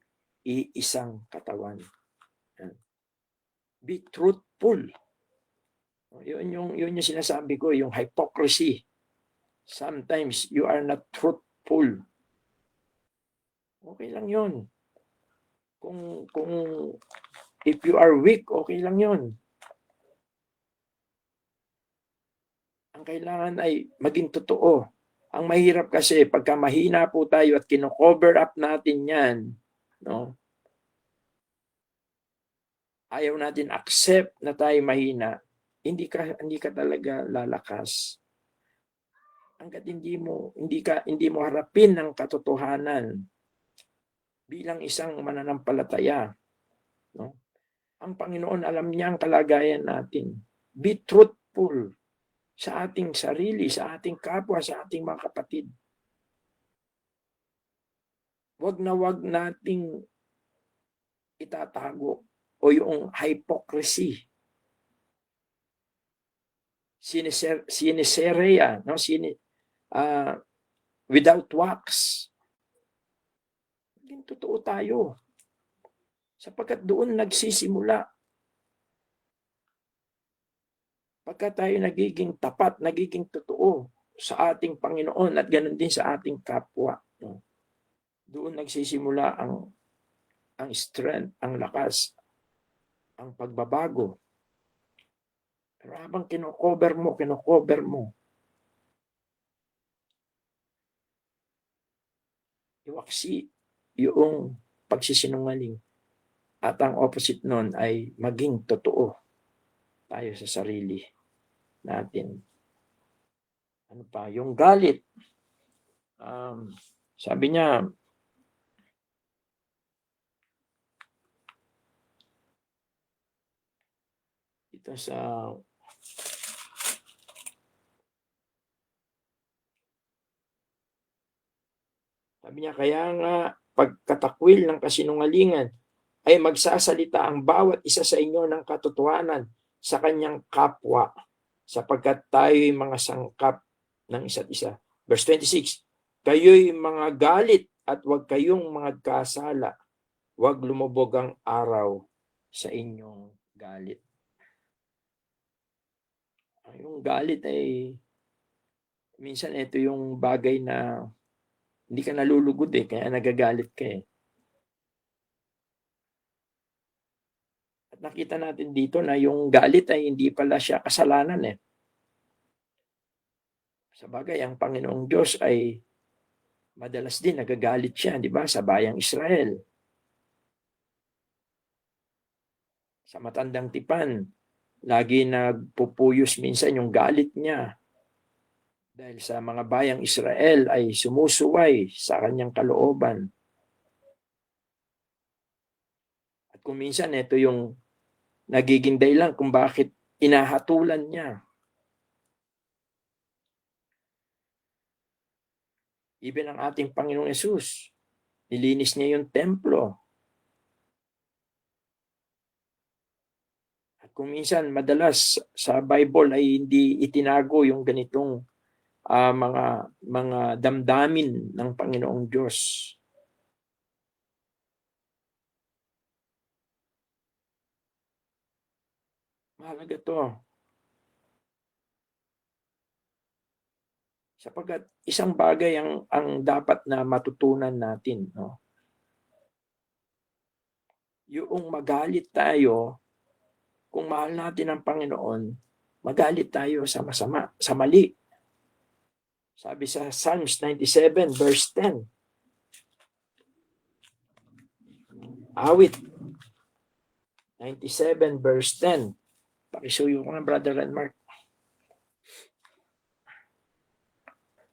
iisang katawan. Be truthful. Yun yung sinasabi ko, yung hypocrisy. Sometimes you are not truthful. Okay lang yun. Kung if you are weak, okay lang yun. Ang kailangan ay maging totoo. Ang mahirap kasi pagka mahina po tayo at kino-cover up natin yan, no? Ayaw natin accept na tayo mahina, hindi ka talaga lalakas. Hangga't hindi mo harapin ang katotohanan bilang isang mananampalataya, no? Ang Panginoon alam niya ang kalagayan natin. Be truthful sa ating sarili, sa ating kapwa, sa ating mga kapatid. Wag nating itatago o yung hypocrisy. Siniserea, no? Without wax. Hindi totoo tayo. Sapagkat doon nagsisimula. Pagka tayo nagiging tapat, nagiging totoo sa ating Panginoon at ganoon din sa ating kapwa. No? Doon nagsisimula ang strength, ang lakas, ang pagbabago. Pero habang kino-cover mo, iwaksi yung pagsisinungaling. At ang opposite nun ay maging totoo tayo sa sarili natin. Ano pa? Yung galit. Sabi niya, ito sa sabi niya, kaya nga pagkatakwil ng kasinungalingan ay magsasalita ang bawat isa sa inyo ng katotohanan sa kanyang kapwa sapagkat tayo'y mga sangkap ng isa't isa. Verse 26, kayo'y mga galit at huwag kayong mga kasala. Huwag lumubog ang araw sa inyong galit. Yung galit ay minsan ito yung bagay na hindi ka nalulugod kaya nagagalit ka At nakita natin dito na yung galit ay hindi pala siya kasalanan Sa bagay, ang Panginoong Diyos ay madalas din nagagalit siya, di ba, sa bayang Israel. Sa matandang tipan, lagi nagpupuyos minsan yung galit niya dahil sa mga bayang Israel ay sumusuway sa kanyang kalooban. At kung minsan ito yung nagiging dahilan kung bakit inahatulan niya. Even ang ating Panginoong Yesus, nilinis niya yung templo. At kung minsan, madalas sa Bible ay hindi itinago yung ganitong mga damdamin ng Panginoong Diyos. Mahalaga to. Sapagkat isang bagay ang dapat na matutunan natin, no? Yung magalit tayo, kung mahal natin ang Panginoon, magalit tayo sa masama, sa mali. Sabi sa Psalms 97 verse 10. Awit 97 verse 10. Pakisuyo ko ng Brother Renmark.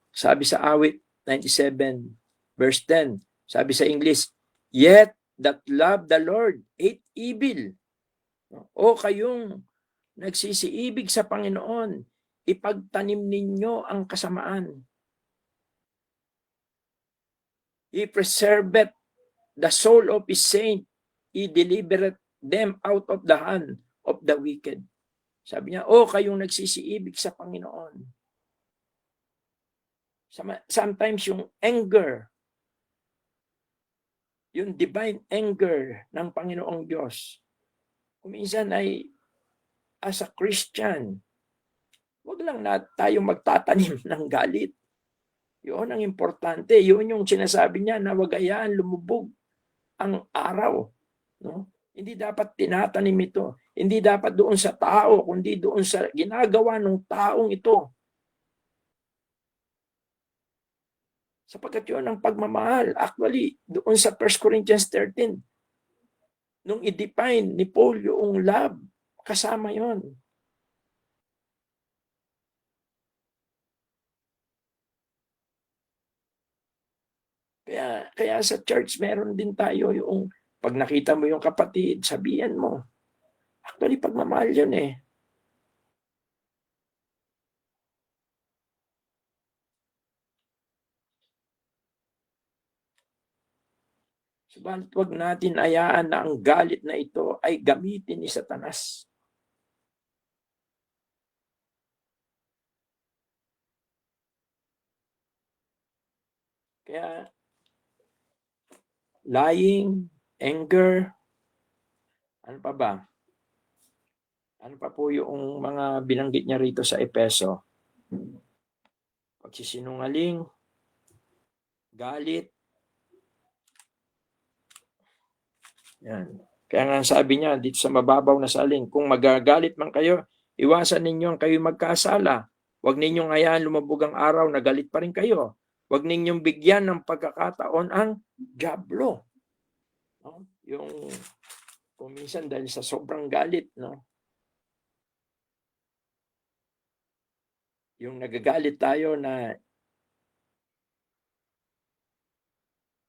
Sabi sa awit 97 verse 10. Sabi sa English, yet that love the Lord hate evil. O kayong nagsisiibig sa Panginoon, ipagtanim ninyo ang kasamaan. He preserveth the soul of his saint. He delivereth them out of the hand of the wicked. Sabi niya, o kayong nagsisiibig sa Panginoon. Sometimes yung anger, yung divine anger ng Panginoong Diyos, kuminsan ay as a Christian, wag lang na tayo magtatanim ng galit. Yun ang importante. Yun yung sinasabi niya na wag hayaan lumubog ang araw. No? Hindi dapat tinatanim ito. Hindi dapat doon sa tao, kundi doon sa ginagawa ng taong ito. Sapagkat yun ang pagmamahal. Actually, doon sa 1 Corinthians 13, nung i-define ni Paul yung love, kasama yon. Kaya sa church, meron din tayo yung pag nakita mo yung kapatid, sabihan mo. Actually, pagmamahal yun eh. Subalit wag natin hayaan na ang galit na ito ay gamitin ni Satanas. Kaya lying, anger, ano pa ba? Ano pa po yung mga binanggit niya rito sa Epeso? Pagsisinungaling, galit. Yan. Kaya nga sabi niya dito sa mababaw na salin, kung magagalit man kayo, iwasan ninyo ang kayo magkasala. Huwag ninyong hayaan lumabog ang araw na galit pa rin kayo. Huwag ninyong bigyan ng pagkakataon ang diablo. No? Yung kung minsan dahil sa sobrang galit, no? Yung nagagalit tayo na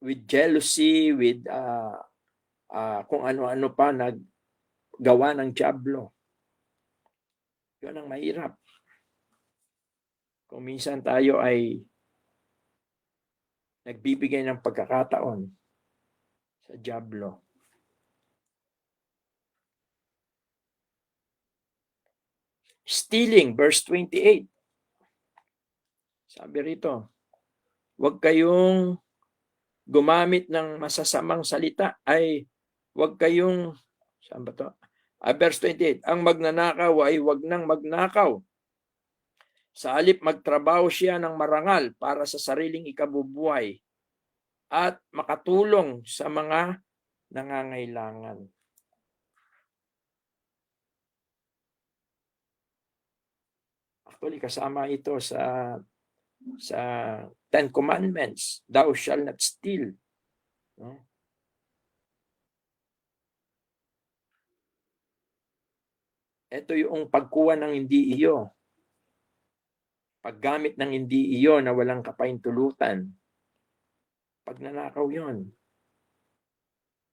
with jealousy, with kung ano-ano pa naggawa ng diablo. Yun ang mahirap. Kung minsan tayo ay nagbibigay ng pagkakataon sa diablo. Stealing, verse 28. Sabi rito, huwag kayong gumamit ng masasamang salita, ay huwag kayong, saan ba to? Verse 28, ang magnanakaw ay huwag nang magnakaw. Sa halip magtrabaho siya ng marangal para sa sariling ikabubuhay at makatulong sa mga nangangailangan. Actually, kasama ito sa Ten Commandments, thou shall not steal. No? Ito yung pagkuha ng hindi iyo. Paggamit ng hindi iyo na walang kapahintulutan. Pagnanakaw yon.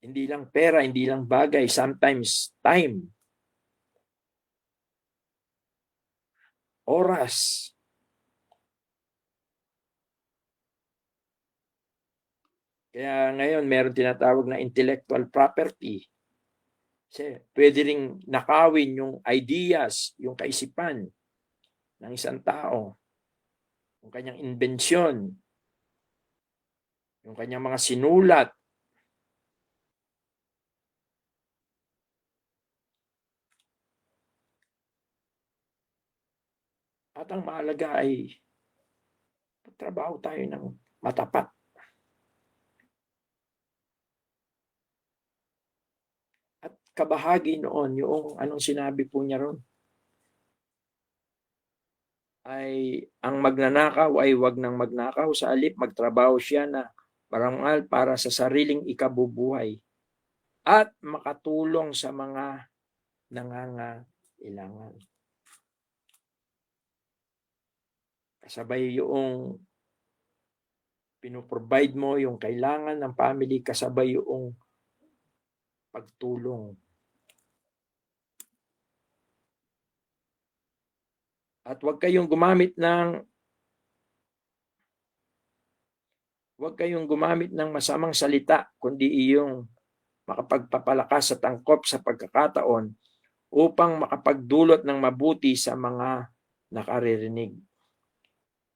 Hindi lang pera, hindi lang bagay, sometimes time, oras. Kaya ngayon meron tinatawag na intellectual property. Kasi pwede ring nakawin yung ideas, yung kaisipan ng isang tao, yung kanyang inbensyon, yung kanyang mga sinulat. At ang mahalaga ay trabaho tayo ng matapat. At kabahagi noon, yung anong sinabi po niya ron, ay ang magnanakaw ay wag nang magnakaw, sa halip magtrabaho siya na marangal para sa sariling ikabubuhay at makatulong sa mga nangangailangan. Kasabay yung pinoprovide mo yung kailangan ng family, kasabay yung pagtulong. At huwag kayong gumamit ng masamang salita, kundi iyong makapagpapalakas at angkop sa pagkakataon upang makapagdulot ng mabuti sa mga nakaririnig.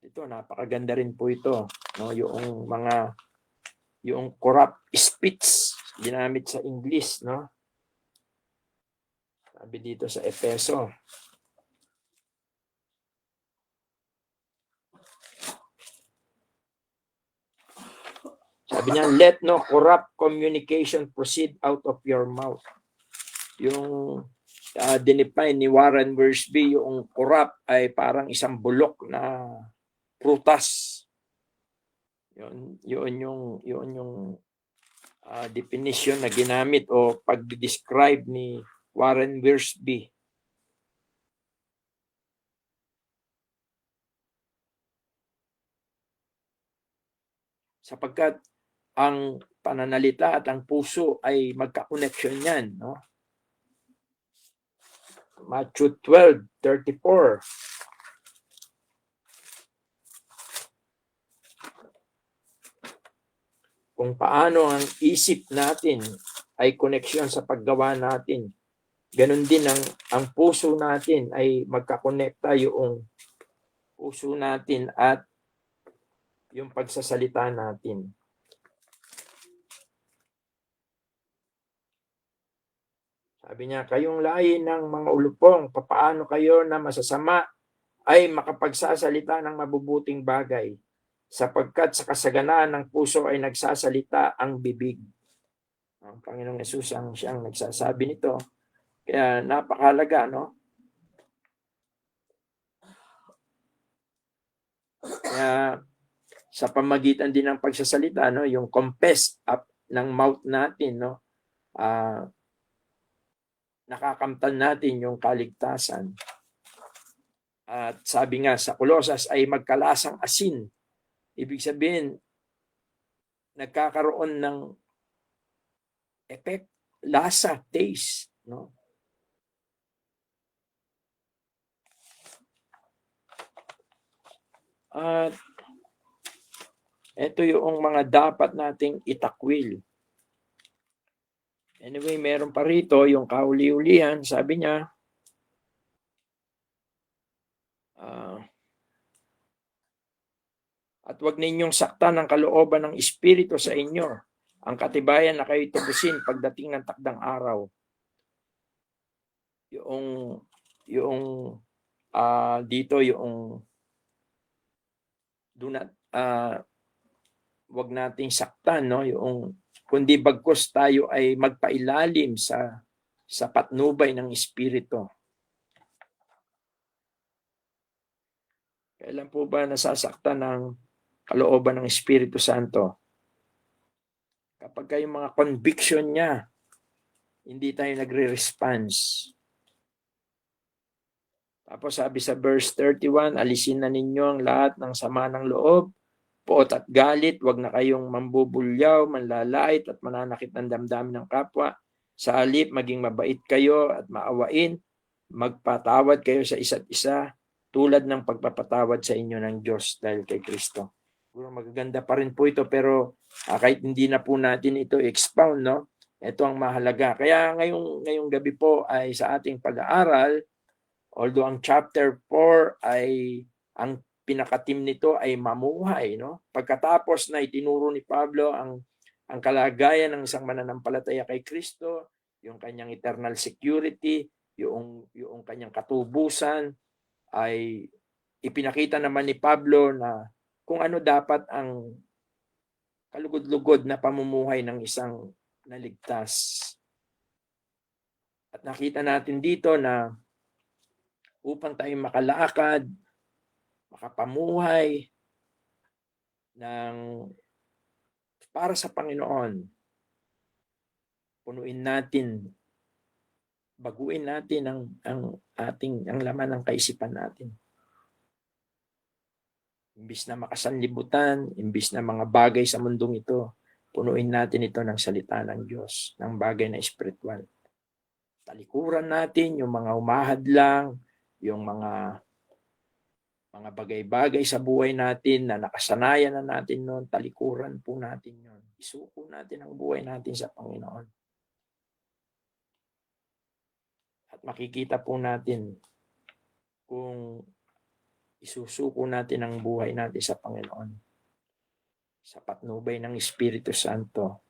Ito, napakaganda rin po ito, no? Yung corrupt speech ginamit sa English, no? Sabi dito sa Efeso. Sabi niya, let no corrupt communication proceed out of your mouth. Yung dinefine ni Warren Wiersbe, yung corrupt ay parang isang bulok na prutas. Yun yung definition na ginamit o pag-describe ni Warren Wiersbe. Sapagkat ang pananalita at ang puso ay magka-connection yan, no? Matthew 12:34. Kung paano ang isip natin ay koneksyon sa paggawa natin. Ganon din ang puso natin ay magkakonekta yung puso natin at yung pagsasalita natin. Sabi niya, kayong lahi ng mga ulupong, papaano kayo na masasama ay makapagsasalita ng mabubuting bagay, sapagkat sa kasaganaan ng puso ay nagsasalita ang bibig. Ang Panginoong Hesus siyang nagsasabi nito. Kaya napakahalaga, no? Kaya sa pamagitan din ng pagsasalita, no, yung confess up ng mouth natin, no, nakakamtan natin yung kaligtasan. At sabi nga sa Kolosas ay magkalasang asin. Ibig sabihin, nagkakaroon ng effect, lasa, taste, no? At ito yung mga dapat nating itakwil. Anyway, meron pa rito yung kauli-ulihan, sabi niya, at huwag ninyong saktan ang kalooban ng Espiritu sa inyo, ang katibayan na kayo tubusin pagdating ng takdang araw. Dito yung wag nating saktan, no, yung kundi bagkus tayo ay magpailalim sa patnubay ng Espiritu. Kailan po ba nasasaktan ng kalooban ng Espiritu Santo? Kapag kayong mga conviction niya, hindi tayo nagre-response. Tapos sabi sa verse 31, alisin na ninyo ang lahat ng sama ng loob, poot at galit, wag na kayong mambubulyaw, manlalait at mananakit ng damdamin ng kapwa. Sa halip, maging mabait kayo at maawain, magpatawad kayo sa isa't isa, tulad ng pagpapatawad sa inyo ng Diyos dahil kay Kristo. Siguro magaganda pa rin po ito, pero kahit hindi na po natin ito expound, no? Ito ang mahalaga. Kaya ngayong gabi po ay sa ating pag-aaral, although ang chapter 4 ay, ang pinakatim nito ay mamuhay, no? Pagkatapos na itinuro ni Pablo ang kalagayan ng isang mananampalataya kay Kristo, yung kanyang eternal security, yung kanyang katubusan, ay ipinakita naman ni Pablo na kung ano dapat ang kalugod-lugod na pamumuhay ng isang naligtas. At nakita natin dito na upang tayo makalakad, makapamuhay ng para sa Panginoon, punuin natin, baguin natin ang laman ng kaisipan natin. Imbis na makasanlibutan, imbis na mga bagay sa mundong ito, punuin natin ito ng salita ng Diyos, ng bagay na espiritual. Talikuran natin yung mga umahadlang, yung mga bagay-bagay sa buhay natin na nakasanayan na natin noon, talikuran po natin yun. Isuko natin ang buhay natin sa Panginoon. At makikita po natin kung isusuko natin ang buhay natin sa Panginoon. Sa patnubay ng Espiritu Santo,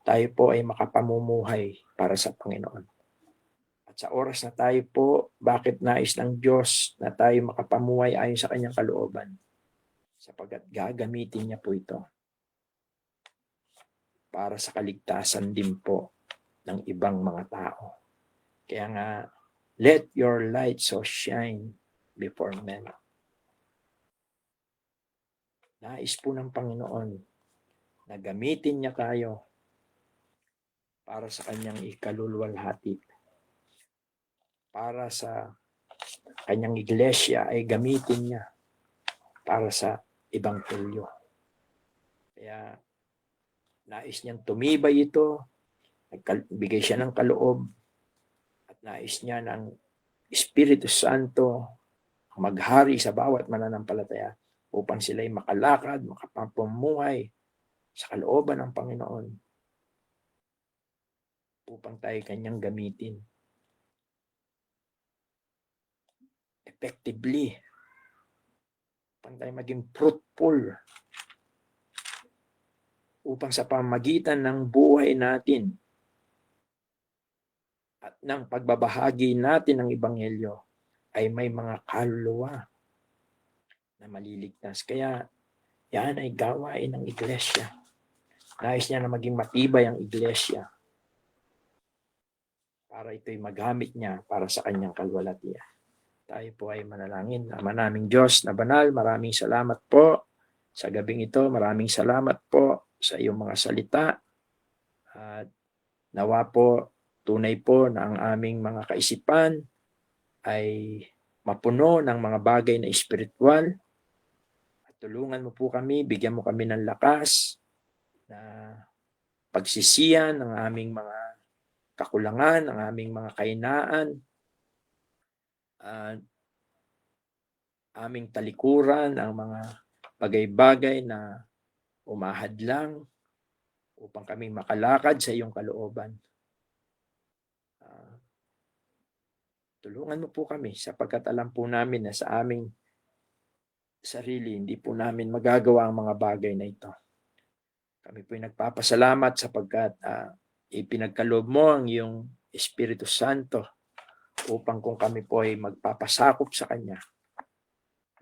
tayo po ay makapamumuhay para sa Panginoon. At sa oras na tayo po, bakit nais ng Diyos na tayo makapamuhay ayon sa kanyang kalooban? Sapagkat gagamitin niya po ito para sa kaligtasan din po ng ibang mga tao. Kaya nga, let your light so shine before men. Nais po ng Panginoon na gamitin niya kayo para sa kanyang ikaluluwalhati. Para sa kanyang iglesia ay gamitin niya para sa ebanghelyo. Kaya nais niyang tumibay ito, nagbigay siya ng kaloob, at nais niya ng Espiritu Santo maghari sa bawat mananampalataya upang sila'y makalakad, makapamumuhay sa kalooban ng Panginoon upang tayo kanyang gamitin effectively, upang tayo maging fruitful, upang sa pamagitan ng buhay natin at ng pagbabahagi natin ng ebanghelyo ay may mga kaluluwa na maliligtas. Kaya yan ay gawain ng iglesia. Nais niya na maging matibay ang iglesia para ito'y magamit niya para sa kanyang kalwalhatian. Tayo po ay manalangin. Ama naming Diyos na banal, maraming salamat po sa gabing ito. Maraming salamat po sa iyong mga salita. At nawa po, tunay po na ang aming mga kaisipan ay mapuno ng mga bagay na espiritual. At tulungan mo po kami, bigyan mo kami ng lakas na pagsisiyan ng aming mga kakulangan, ng aming mga kahinaan, aming talikuran, ang mga bagay-bagay na umahadlang upang kami makalakad sa iyong kalooban. Tulungan mo po kami sapagkat alam po namin na sa aming sarili, hindi po namin magagawa ang mga bagay na ito. Kami po ay nagpapasalamat sapagkat ipinagkaloob mo ang iyong Espiritu Santo upang kung kami po ay magpapasakop sa Kanya,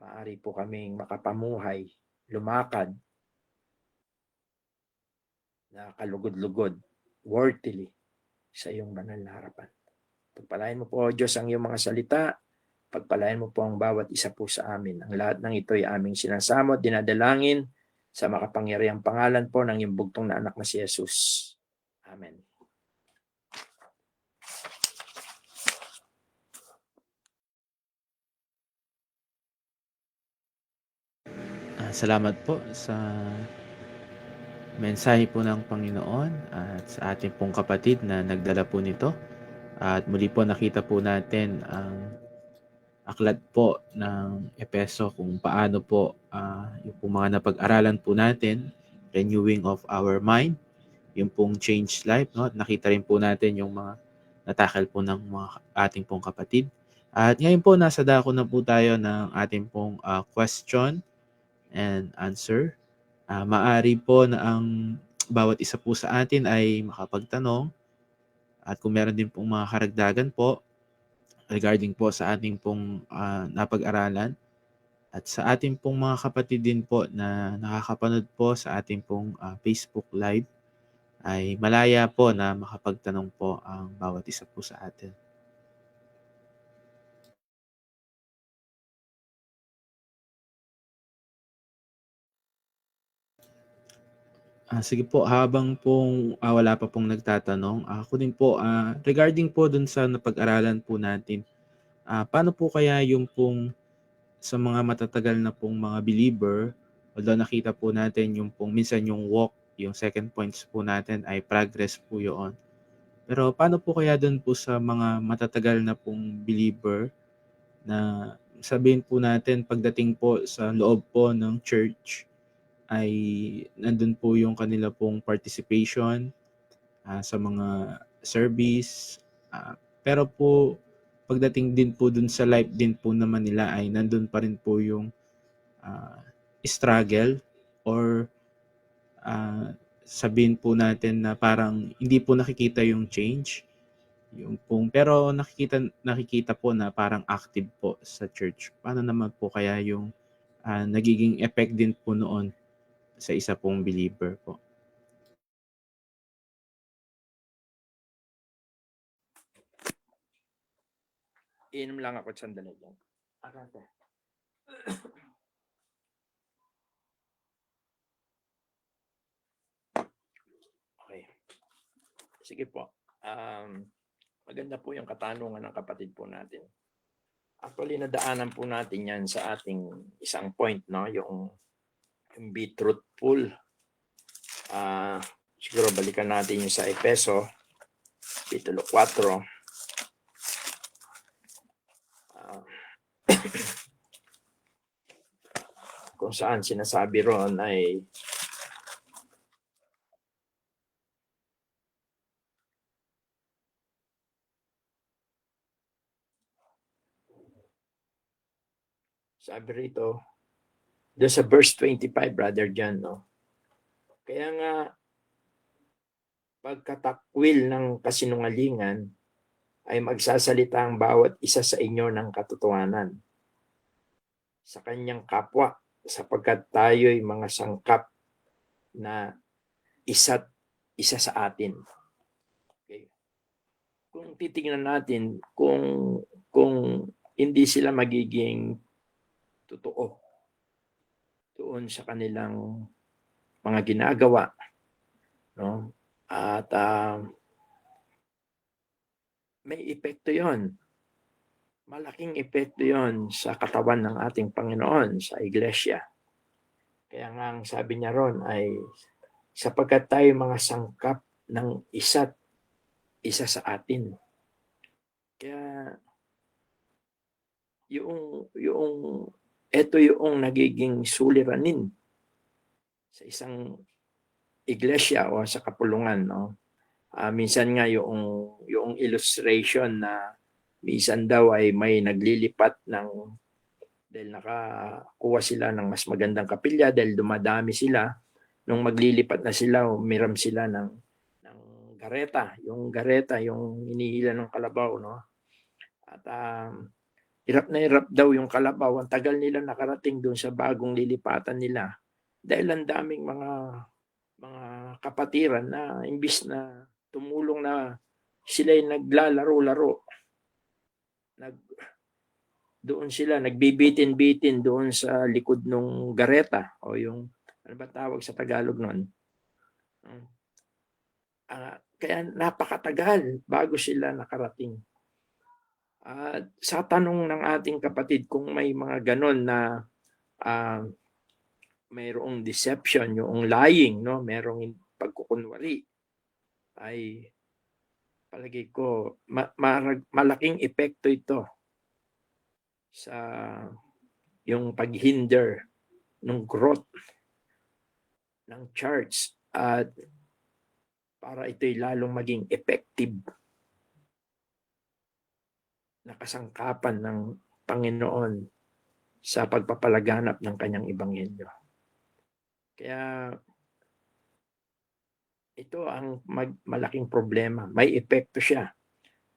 maaari po kaming makapamuhay, lumakad na kalugod-lugod, worthily sa iyong banal na harapan. Pagpalain mo po, O Diyos, ang iyong mga salita. Pagpalain mo po ang bawat isa po sa amin. Ang lahat ng ito ay aming sinasamot, dinadalangin sa makapangyarihang pangalan po ng iyong bugtong na anak na si Jesus. Amen. Salamat po sa mensahe po ng Panginoon at sa ating pong kapatid na nagdala po nito. At muli po nakita po natin ang aklat po ng Epeso kung paano po yung pong mga napag-aralan po natin, renewing of our mind, yung pong changed life, no? At nakita rin po natin yung mga natakal po ng mga ating pong kapatid. At ngayon po nasa dako na po tayo ng ating pong question and answer. Maari po na ang bawat isa po sa atin ay makapagtanong at kung meron din pong mga karagdagan po regarding po sa ating pong napag-aralan at sa ating pong mga kapatid din po na nakakapanood po sa ating pong Facebook Live ay malaya po na makapagtanong po ang bawat isa po sa atin. Sige po, habang pong wala pa pong nagtatanong, ako din po, regarding po dun sa napag-aralan po natin, paano po kaya yung pong sa mga matatagal na pong mga believer, although nakita po natin yung pong minsan yung walk, yung second points po natin ay progress po yun. Pero paano po kaya dun po sa mga matatagal na pong believer na sabihin po natin pagdating po sa loob po ng church ay nandun po yung kanila pong participation sa mga service. Pero po pagdating din po dun sa life din po naman nila ay nandun pa rin po yung struggle or sabihin po natin na parang hindi po nakikita yung change. Yung pong, pero nakikita po na parang active po sa church. Paano naman po kaya yung nagiging effect din po noon sa isa pong believer po? Inom lang ako sandali lang. Akate. Okay. Sige po. Maganda po yung katanungan ng kapatid po natin. Actually, nadaanan po natin yan sa ating isang point, no? Yung be truthful. Siguro balikan natin yung sa Epeso, Kapitulo 4. Kung saan sinasabi ron ay sabi rito, doon sa verse 25, Brother John, no? Kaya nga, pagkatakwil ng kasinungalingan ay magsasalita ang bawat isa sa inyo ng katotohanan sa kanyang kapwa, sapagkat tayo'y mga sangkap na isa't isa sa atin. Okay. Kung titingnan natin, kung hindi sila magiging totoo doon sa kanilang mga ginagawa, no? At may epekto yon. Malaking epekto yon sa katawan ng ating Panginoon, sa iglesia. Kaya nga ang sabi niya ron ay sapagkat tayo mga sangkap ng isa't isa sa atin. Kaya ito yung nagiging suliranin sa isang iglesia o sa kapulungan, no? Minsan nga yung illustration na minsan daw ay may naglilipat dahil nakakuha sila ng mas magandang kapilya dahil dumadami sila. Nung maglilipat na sila, umiram sila ng gareta. Yung gareta, yung hinihila ng kalabaw, no? At hirap na hirap daw yung kalabaw. Ang tagal nila nakarating doon sa bagong lilipatan nila. Dahil ang daming mga kapatiran na imbis na tumulong na sila'y naglalaro-laro. Doon sila nagbibitin-bitin doon sa likod ng gareta o yung ano ba tawag sa Tagalog noon. Kaya napakatagal bago sila nakarating. Sa tanong ng ating kapatid kung may mga ganon na mayroong deception, yung lying, no, mayroong pagkukunwari, ay palagay ko malaking epekto ito sa yung paghinder ng growth ng church at para ito'y lalong maging effective na kasangkapan ng Panginoon sa pagpapalaganap ng kanyang ebanghelyo. Kaya ito ang malaking problema. May epekto siya.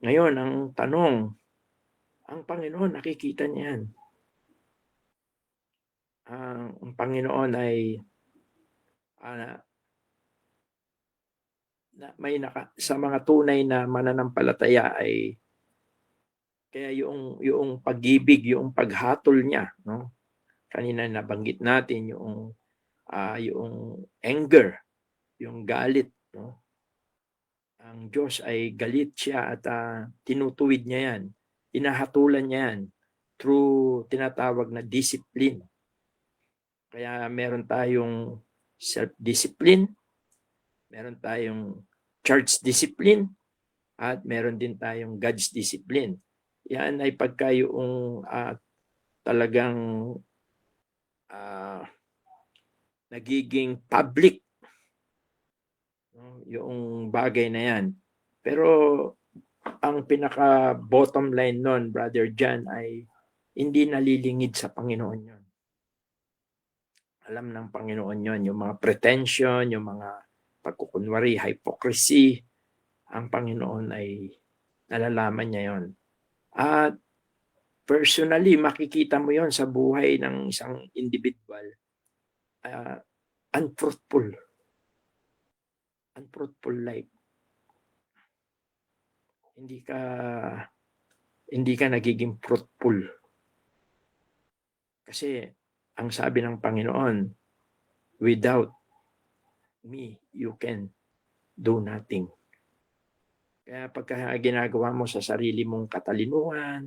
Ngayon, ang tanong, ang Panginoon nakikita niya yan. Ang Panginoon ay sa mga tunay na mananampalataya ay kaya yung pag-ibig, yung paghatol niya, no? Kanina nabanggit natin yung anger, yung galit, no? Ang Diyos ay galit siya at tinutuwid niya yan. Hinahatulan niya yan through tinatawag na discipline. Kaya meron tayong self-discipline, meron tayong church discipline, at meron din tayong God's discipline. Yan ay pagka yung talagang nagiging public, yung bagay na yan. Pero ang pinaka bottom line nun, Brother John, ay hindi nalilingid sa Panginoon yon. Alam ng Panginoon yon, yung mga pretension, yung mga pagkukunwari, hypocrisy, ang Panginoon ay nalalaman niya yon. At personally, makikita mo yon sa buhay ng isang individual. Unfruitful life. Hindi ka nagiging fruitful. Kasi ang sabi ng Panginoon, without me, you can do nothing. Kaya pagka ginagawa mo sa sarili mong katalinuhan,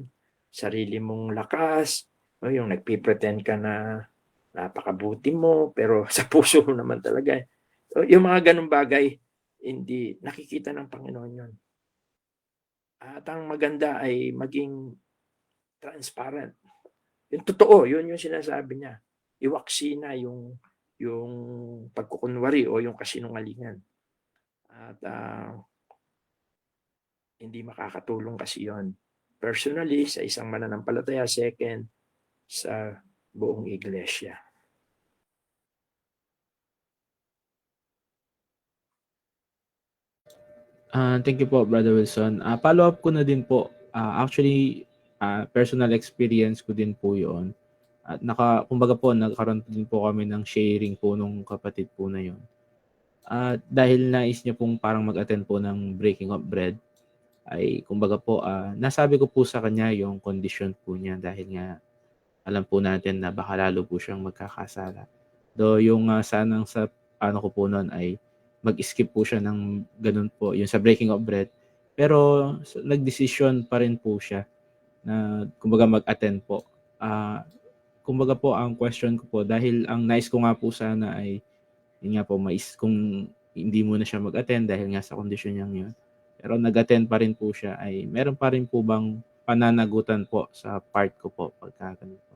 sarili mong lakas, yung nagpipretend ka na napakabuti mo, pero sa puso mo naman talaga. Yung mga ganung bagay, hindi nakikita ng Panginoon yon. At ang maganda ay maging transparent. Yung totoo, yun yung sinasabi niya. Iwaksi na yung pagkukunwari o yung kasinungalingan. At hindi makakatulong kasi yon. Personally, sa isang mananampalataya, second, sa buong iglesia. Thank you po, Brother Wilson. Follow up ko na din po. Actually, personal experience ko din po yun. At kumbaga po, nagkaroon din po kami ng sharing po nung kapatid po na yun. Dahil nais niya pong parang mag-attend po ng breaking of bread, ay kumbaga po, nasabi ko po sa kanya yung condition po niya dahil nga alam po natin na baka lalo po siyang magkakasala. Though yung sanang sa ko po noon ay mag-skip po siya ng ganun po, yung sa breaking of bread. Pero nagdesisyon pa rin po siya na kumbaga mag-attend po. Kumbaga po ang question ko po, dahil ang nice ko nga po sana ay yun nga po, kung hindi mo na siya mag-attend dahil nga sa kondisyon niya yun. Pero nag-attend pa rin po siya, ay meron pa rin po bang pananagutan po sa part ko po pagka ganito?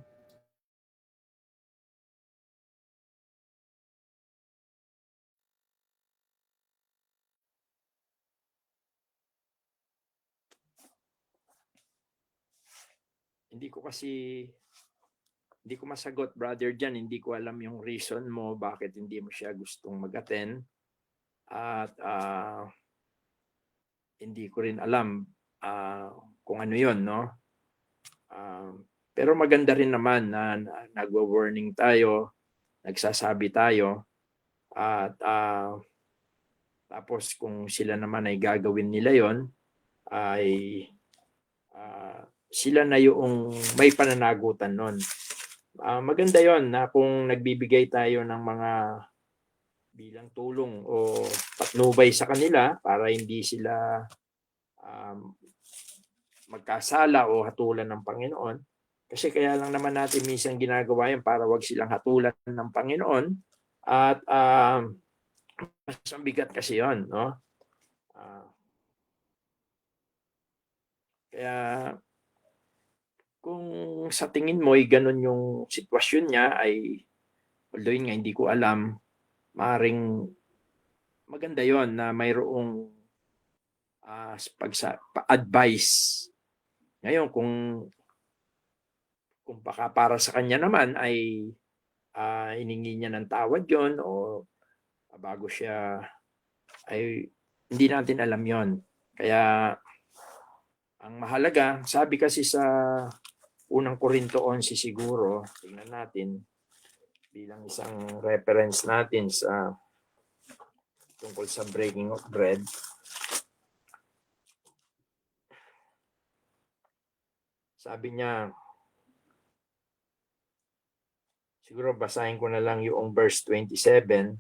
Hindi ko masagot, Brother Jan. Hindi ko alam yung reason mo bakit hindi mo siya gustong mag-attend. At hindi ko rin alam kung ano yun, no? Pero maganda rin naman na nagwa-warning tayo, nagsasabi tayo, at tapos kung sila naman ay gagawin nila yon, ay sila na yung may pananagutan nun. Maganda yon na kung nagbibigay tayo ng mga bilang tulong o patnubay sa kanila para hindi sila magkasala o hatulan ng Panginoon, Kasi kaya lang naman natin minsan ginagawa yun para wag silang hatulan ng Panginoon. At mas mabigat kasi yun, no? Kaya kung sa tingin mo ay ganun yung sitwasyon niya, ay although yun nga hindi ko alam, maring maganda yon na mayroong advice. Ngayon kung baka para sa kanya naman ay hiningi niya ng tawad yon o bago siya, ay hindi natin alam yon. Kaya ang mahalaga, sabi kasi sa unang Korinto 11 siguro, tingnan natin bilang isang reference natin sa tungkol sa breaking of bread. Sabi niya, siguro basahin ko na lang yung verse 27.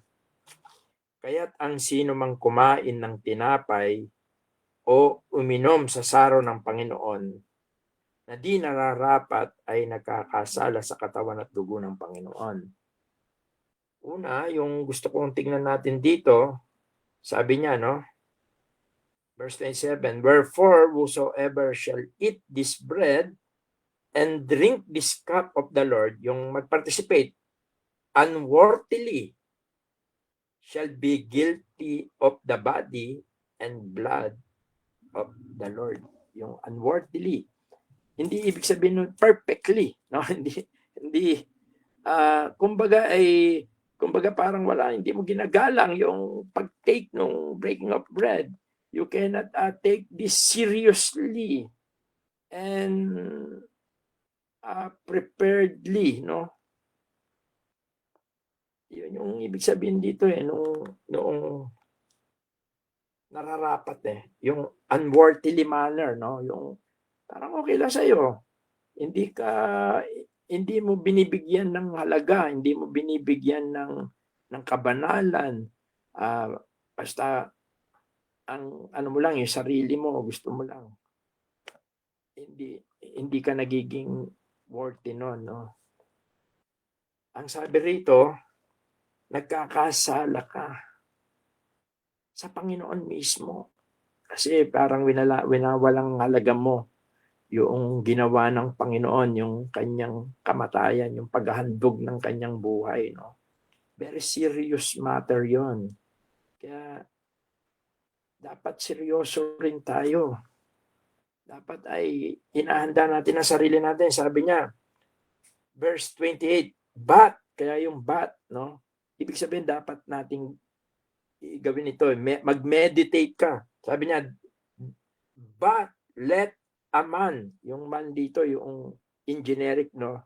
Kaya't ang sino mang kumain ng tinapay o uminom sa saro ng Panginoon na di nararapat ay nagkakasala sa katawan at dugo ng Panginoon. Una, yung gusto kong tingnan natin dito, sabi niya, no? Verse 27, wherefore whosoever shall eat this bread and drink this cup of the Lord, yung mag-participate unworthily, shall be guilty of the body and blood of the Lord. Yung unworthily. Hindi ibig sabihin nun perfectly, no? Hindi kumbaga parang wala, hindi mo ginagalang yung pag-take ng breaking of bread. You cannot take this seriously and preparedly, no? Yun yung ibig sabihin dito noong nararapat yung unworthily manner, no? Yung parang okay lang sa'yo. Hindi mo binibigyan ng halaga, hindi mo binibigyan ng kabanalan. Basta ang ano mo lang, yung sarili mo, gusto mo lang. Hindi ka nagiging worthy noon, no? Ang sabi rito, nagkakasala ka sa Panginoon mismo. Kasi parang winawalang halaga mo yung ginawa ng Panginoon, yung kanyang kamatayan, yung paghahandog ng kanyang buhay, no? Very serious matter yon. Kaya dapat seryoso rin tayo. Dapat ay inahanda natin ang sarili natin. Sabi niya, verse 28, but, kaya yung but, no? Ibig sabihin dapat nating gawin ito. Mag-meditate ka. Sabi niya, but let a man, yung man dito, yung in generic, no?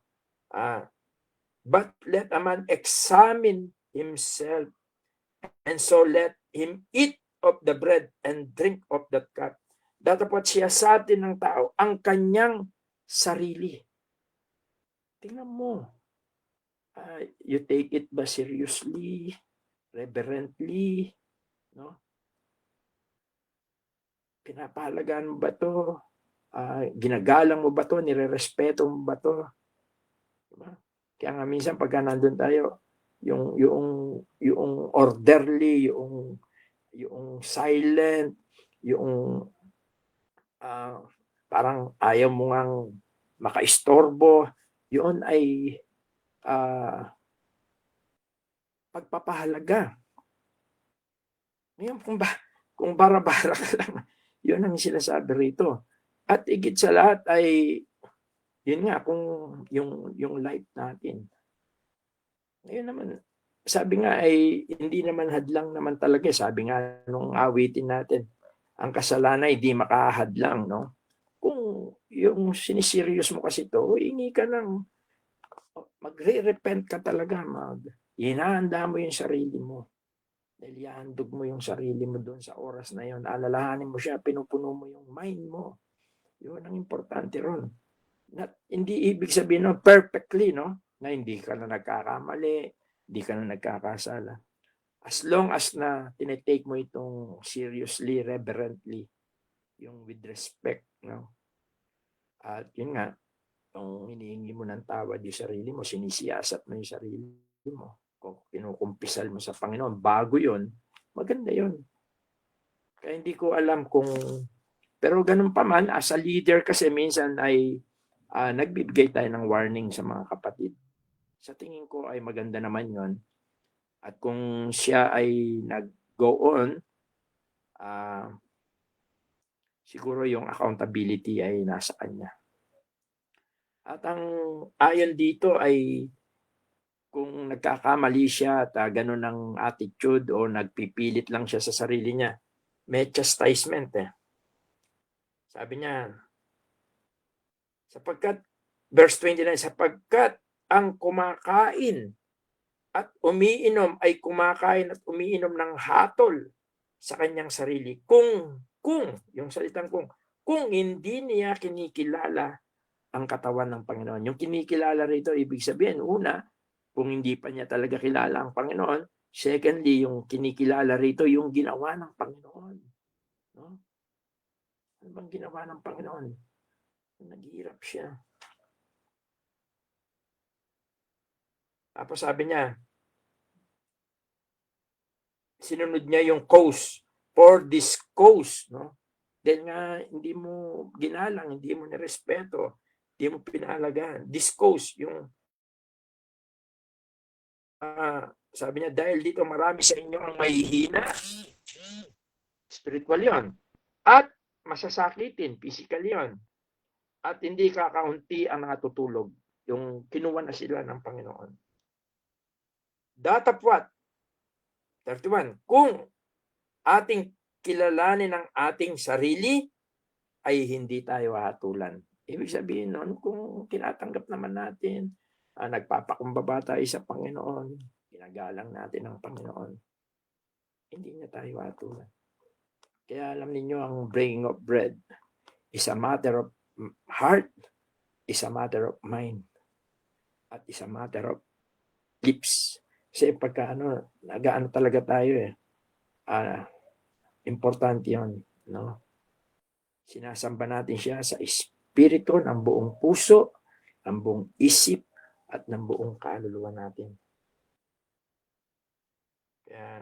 But let a man examine himself, and so let him eat of the bread and drink of that cup. Datapot siya sa atin ng tao ang kanyang sarili. Tingnan mo. You take it ba seriously? Reverently? No? Pinapahalagaan mo ba ito? Ginagalang mo ba ito? Nirerespeto mo ba ito? Diba? Kaya nga minsan pagka nandun tayo, yung orderly, yung silent, yung parang ayaw mo ngang makaistorbo, yun ay pagpapahalaga. Ngayon, kung bara-bara ka lang, yun ang sinasabi rito. At higit sa lahat ay, yun nga, kung yung life natin. Ngayon naman, sabi nga ay, hindi naman hadlang naman talaga. Sabi nga nung awitin natin, ang kasalanan ay di makahadlang, no? Kung yung siniserious mo kasi ito, hingi ka ng, magre-repent ka talaga, hinahanda mo yung sarili mo. Dahil ihandog mo yung sarili mo doon sa oras na yun. Alalahanin mo siya, pinupuno mo yung mind mo. Yun ang importante ron. Hindi ibig sabihin no, perfectly, no? Na hindi ka na nagkakamali, hindi ka na nagkakasala. As long as na tinitake mo itong seriously, reverently, yung with respect, no? At yun nga, Kung hinihingi mo ng tawad yung sarili mo, sinisiyasat mo yung sarili mo, kung kinukumpisal mo sa Panginoon, bago yun, maganda yun. Kaya hindi ko alam kung, pero ganun pa man, as a leader kasi minsan ay nagbibigay tayo ng warning sa mga kapatid. Sa tingin ko ay maganda naman yun. At kung siya ay nag-go on, siguro yung accountability ay nasa kanya. At ang ayon dito ay kung nagkakamali siya at ganun ang attitude o nagpipilit lang siya sa sarili niya, may chastisement eh. Sabi niya, verse 29, sapagkat ang kumakain at umiinom ay kumakain at umiinom ng hatol sa kanyang sarili. Yung salitang kung hindi niya kinikilala ang katawan ng Panginoon. Yung kinikilala rito, ibig sabihin, una, kung hindi pa niya talaga kilala ang Panginoon. Secondly, yung kinikilala rito, yung ginawa ng Panginoon. No? Ano bang ginawa ng Panginoon? Naghihirap siya. Tapos sabi niya, sinunod niya yung cause. For this cause, no? Dahil nga hindi mo ginalang, hindi mo nirespeto, hindi mo pinahalagaan. This cause, yung sabi niya, dahil dito marami sa inyo ang mahihina, spiritual yon, at masasakitin, physical yon, at hindi kakaunti ang natutulog, yung kinuha na sila ng Panginoon. Datapwat, 31, kung ating kilalanin ang ating sarili, ay hindi tayo hatulan. Ibig sabihin nun, kung tinatanggap naman natin, nagpapakumbaba tayo sa Panginoon, ginagalang natin ang Panginoon, hindi niya tayo hatulan. Kaya alam niyo ang breaking of bread is a matter of heart, is a matter of mind, at is a matter of lips. Kasi pagka nagaano talaga tayo importante yun, no? Sinasamba natin siya sa espiritu ng buong puso, ng buong isip, at ng buong kaluluwa natin. Kaya,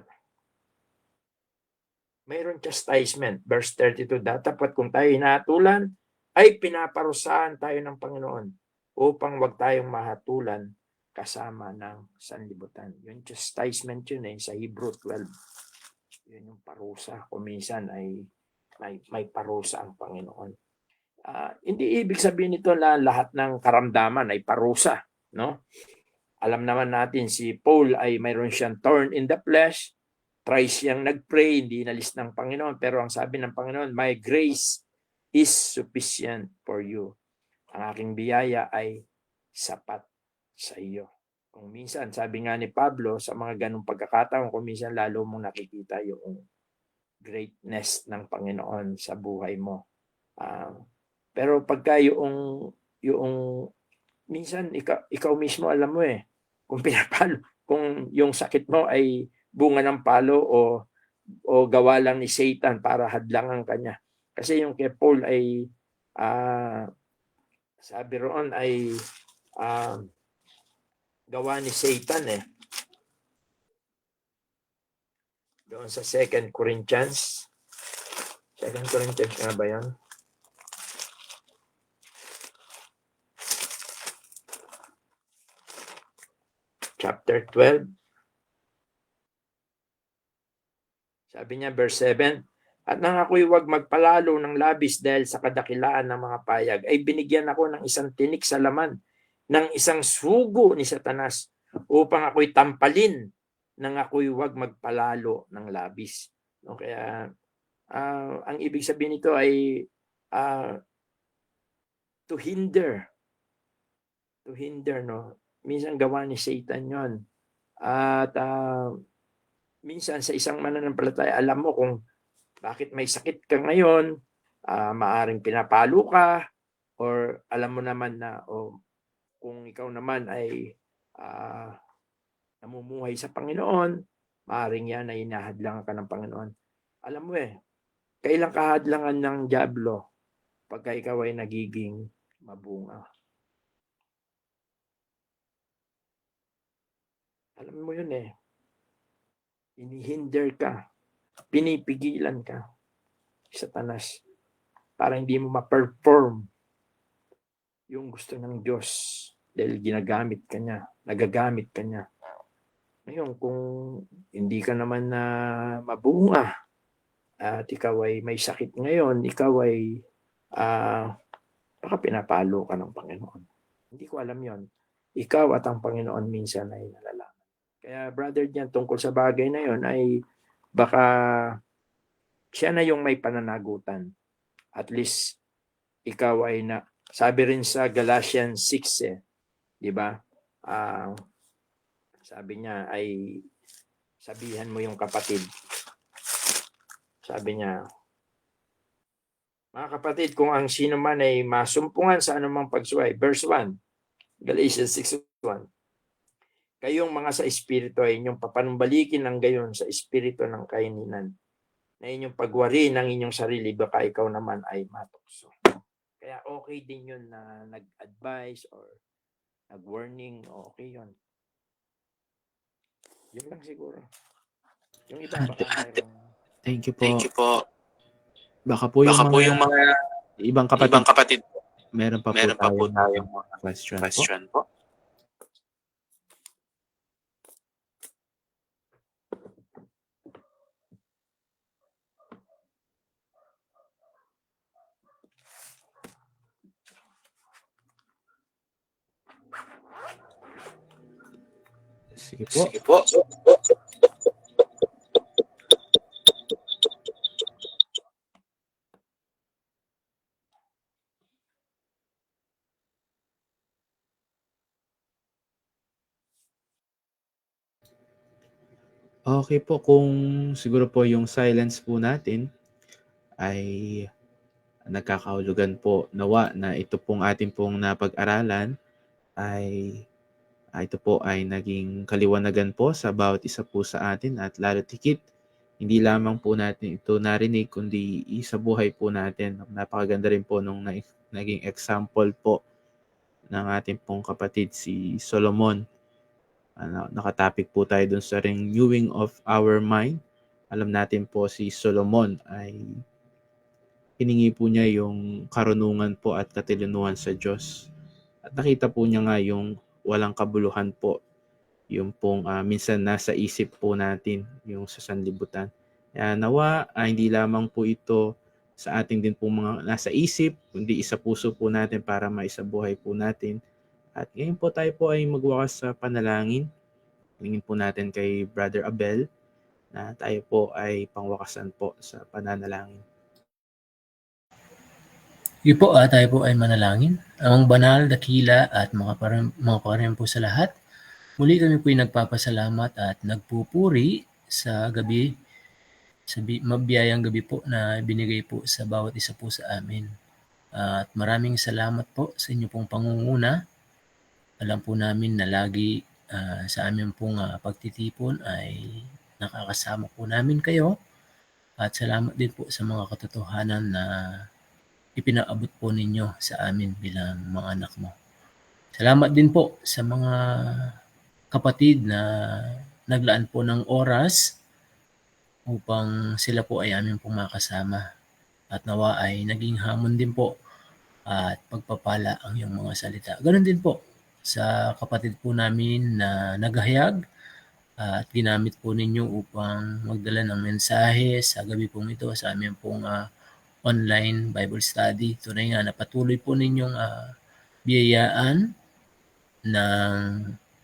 mayroon chastisement. Verse 32, dapat kung tayo hinahatulan, ay pinaparusahan tayo ng Panginoon upang wag tayong mahatulan kasama ng sanlibutan. Yung chastisement yun sa Hebrew 12. Yun yung parusa. Kung minsan ay may parusa ang Panginoon. Hindi ibig sabihin nito na lahat ng karamdaman ay parusa, no? Alam naman natin si Paul ay mayroon siyang thorn in the flesh, try siyang nag-pray, hindi inalis ng Panginoon, pero ang sabi ng Panginoon, my grace is sufficient for you. Ang aking biyaya ay sapat sa iyo. Kung minsan, sabi nga ni Pablo, sa mga ganong pagkakataon, kung minsan lalo mong nakikita yung greatness ng Panginoon sa buhay mo. Pero pagka yung minsan ikaw mismo alam mo kung pinapalo, kung yung sakit mo ay bunga ng palo o gawa lang ni Satan para hadlangan kanya. Kasi yung kay Paul ay sabi roon ay gawa ni Satan doon sa 2 Corinthians. 2 Corinthians nga ba yan? Chapter 12. Sabi niya, verse 7, at nang ako'y huwag magpalalo ng labis dahil sa kadakilaan ng mga payag, ay binigyan ako ng isang tinik sa laman, ng isang sugo ni Satanas, upang ako'y tampalin, nang ako'y huwag magpalalo ng labis. No, kaya, ang ibig sabihin nito ay to hinder, no? Minsan gawa ni Satan yon. At minsan sa isang mananampalataya, alam mo kung bakit may sakit ka ngayon, maaring pinapalo ka, or alam mo naman na kung ikaw naman ay namumuhay sa Panginoon, maaring yan ay inahadlangan ka ng Panginoon. Alam mo kailang kahadlangan ng dyablo pagka ikaw ay nagiging mabunga. alam mo yun eh, inihinder ka, pinipigilan ka, Satanas, para hindi mo ma-perform yung gusto ng Diyos dahil ginagamit ka niya, nagagamit ka niya. Ngayon, kung hindi ka naman na mabunga at ikaw ay may sakit ngayon, ikaw ay baka pinapalo ka ng Panginoon. Hindi ko alam yon. Ikaw at ang Panginoon minsan ay nalalaman. Kaya brother diyan, tungkol sa bagay na yon ay baka siya na yung may pananagutan. At least ikaw ay na, sabi rin sa Galatians 6 di ba? Sabi niya ay sabihan mo yung kapatid. Sabi niya, mga kapatid, kung ang sino man ay masumpungan sa anumang pagsuway, verse 1, Galatians 6:1, kayong mga sa espiritu ay inyong papanumbalikin ng gayon sa espiritu ng kaininan, na inyong pagwari ng inyong sarili, baka ikaw naman ay matukso. Kaya okay din yun na nag-advise or nag-warning, okay yun. Yun lang siguro. Yung iba baka mayroong... Thank you po. Thank you po. Baka po yung mga ibang kapatid, meron pa po tayong mga question po. Sige po. Okay po, kung siguro po yung silence po natin ay nagkakahulugan po, nawa na ito pong ating pong napag-aralan ay ito po ay naging kaliwanagan po sa bawat isa po sa atin, at lalo tikit hindi lamang po natin ito narinig kundi sa buhay po natin. Napakaganda rin po nung naging example po ng ating pong kapatid si Solomon. Nakatapik po tayo dun sa renewing of our mind. Alam natin po si Solomon ay hiningi po niya yung karunungan po at katilinuhan sa Diyos. At nakita po niya nga yung walang kabuluhan po, yung pong minsan nasa isip po natin, yung sa sanlibutan. Kaya nawa hindi lamang po ito sa ating din po mga nasa isip, kundi isa puso po natin para maisabuhay po natin. At ngayon po tayo po ay magwakas sa panalangin. Tingin po natin kay Brother Abel na tayo po ay pangwakasan po sa pananalangin. Yun po, tayo po ay manalangin. Ang banal, dakila at mga pariyan po sa lahat. Muli kami po ay nagpapasalamat at nagpupuri sa gabi, sa mabiyayang gabi po na binigay po sa bawat isa po sa amin. At maraming salamat po sa inyo pong pangunguna. Alam po namin na lagi sa amin pong pagtitipon ay nakakasama po namin kayo. At salamat din po sa mga katotohanan na ipinaabot po ninyo sa amin bilang mga anak mo. Salamat din po sa mga kapatid na naglaan po ng oras upang sila po ay aming pong makasama. At nawa ay naging hamon din po at pagpapala ang iyong mga salita. Ganon din po sa kapatid po namin na naghahayag at ginamit po ninyo upang magdala ng mensahe sa gabi pong ito sa aming pong online Bible study. Tunay nga na patuloy po ninyong biyayaan ng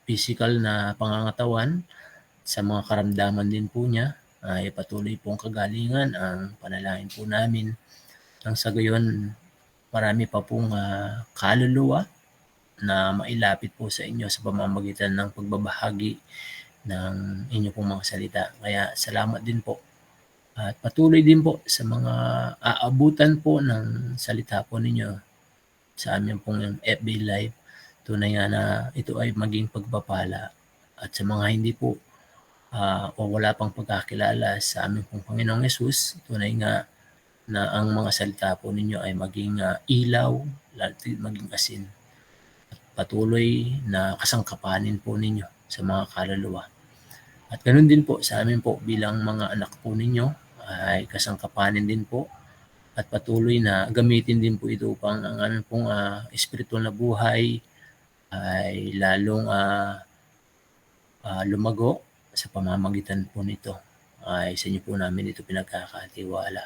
physical na pangangatawan sa mga karamdaman din po niya. Ay patuloy pong kagalingan ang panalangin po namin. Nang sa gayon, marami pa pong kaluluwa na mailapit po sa inyo sa pamamagitan ng pagbabahagi ng inyo pong mga salita. Kaya salamat din po. At patuloy din po sa mga aabutan po ng salita po ninyo sa amin pong FB Live. Tunay nga na ito ay maging pagpapala. At sa mga hindi po o wala pang pagkakilala sa amin pong Panginoong Yesus, tunay nga na ang mga salita po ninyo ay maging ilaw, maging asin. At patuloy na kasangkapanin po ninyo sa mga kaluluwa. At ganoon din po sa amin po bilang mga anak po ninyo ay kasangkapanin din po at patuloy na gamitin din po ito upang ang aming pong espiritual na buhay ay lalong lumago sa pamamagitan po nito. Ay sa inyo po namin ito pinagkakatiwala.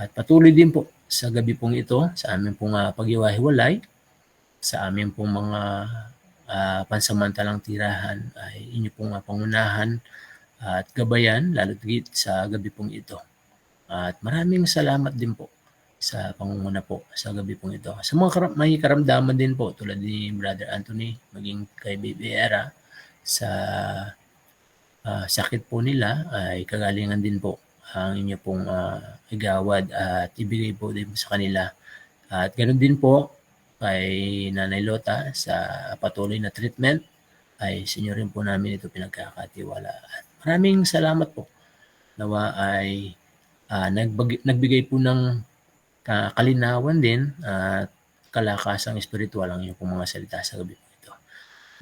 At patuloy din po sa gabi pong ito, sa aming pong paghiwa-hiwalay, sa aming pong mga pansamantalang tirahan ay inyo pong pangunahan at gabayan, lalo tigit sa gabi pong ito. At maraming salamat din po sa pangunguna po sa gabi pong ito. Sa mga may karamdaman din po tulad ni Brother Anthony, maging kay Baby Era, sa sakit po nila ay kagalingan din po ang inyo pong igawad at ibigay po din sa kanila. At ganoon din po kay Nanay Lota sa patuloy na treatment ay sa inyo rin po namin ito pinagkakatiwala. At maraming salamat po. Nawa ay nagbigay po ng kalinawan din at kalakasang espiritual ang inyong pong mga salita sa gabi po ito.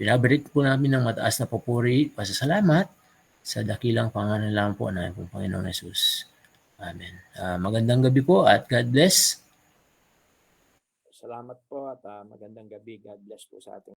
Binabalik po namin ng mataas na papuri, pasasalamat sa dakilang pangalan lang po ng pong Panginoong Yesus. Amen. Magandang gabi po at God bless. Salamat po at magandang gabi. God bless po sa ating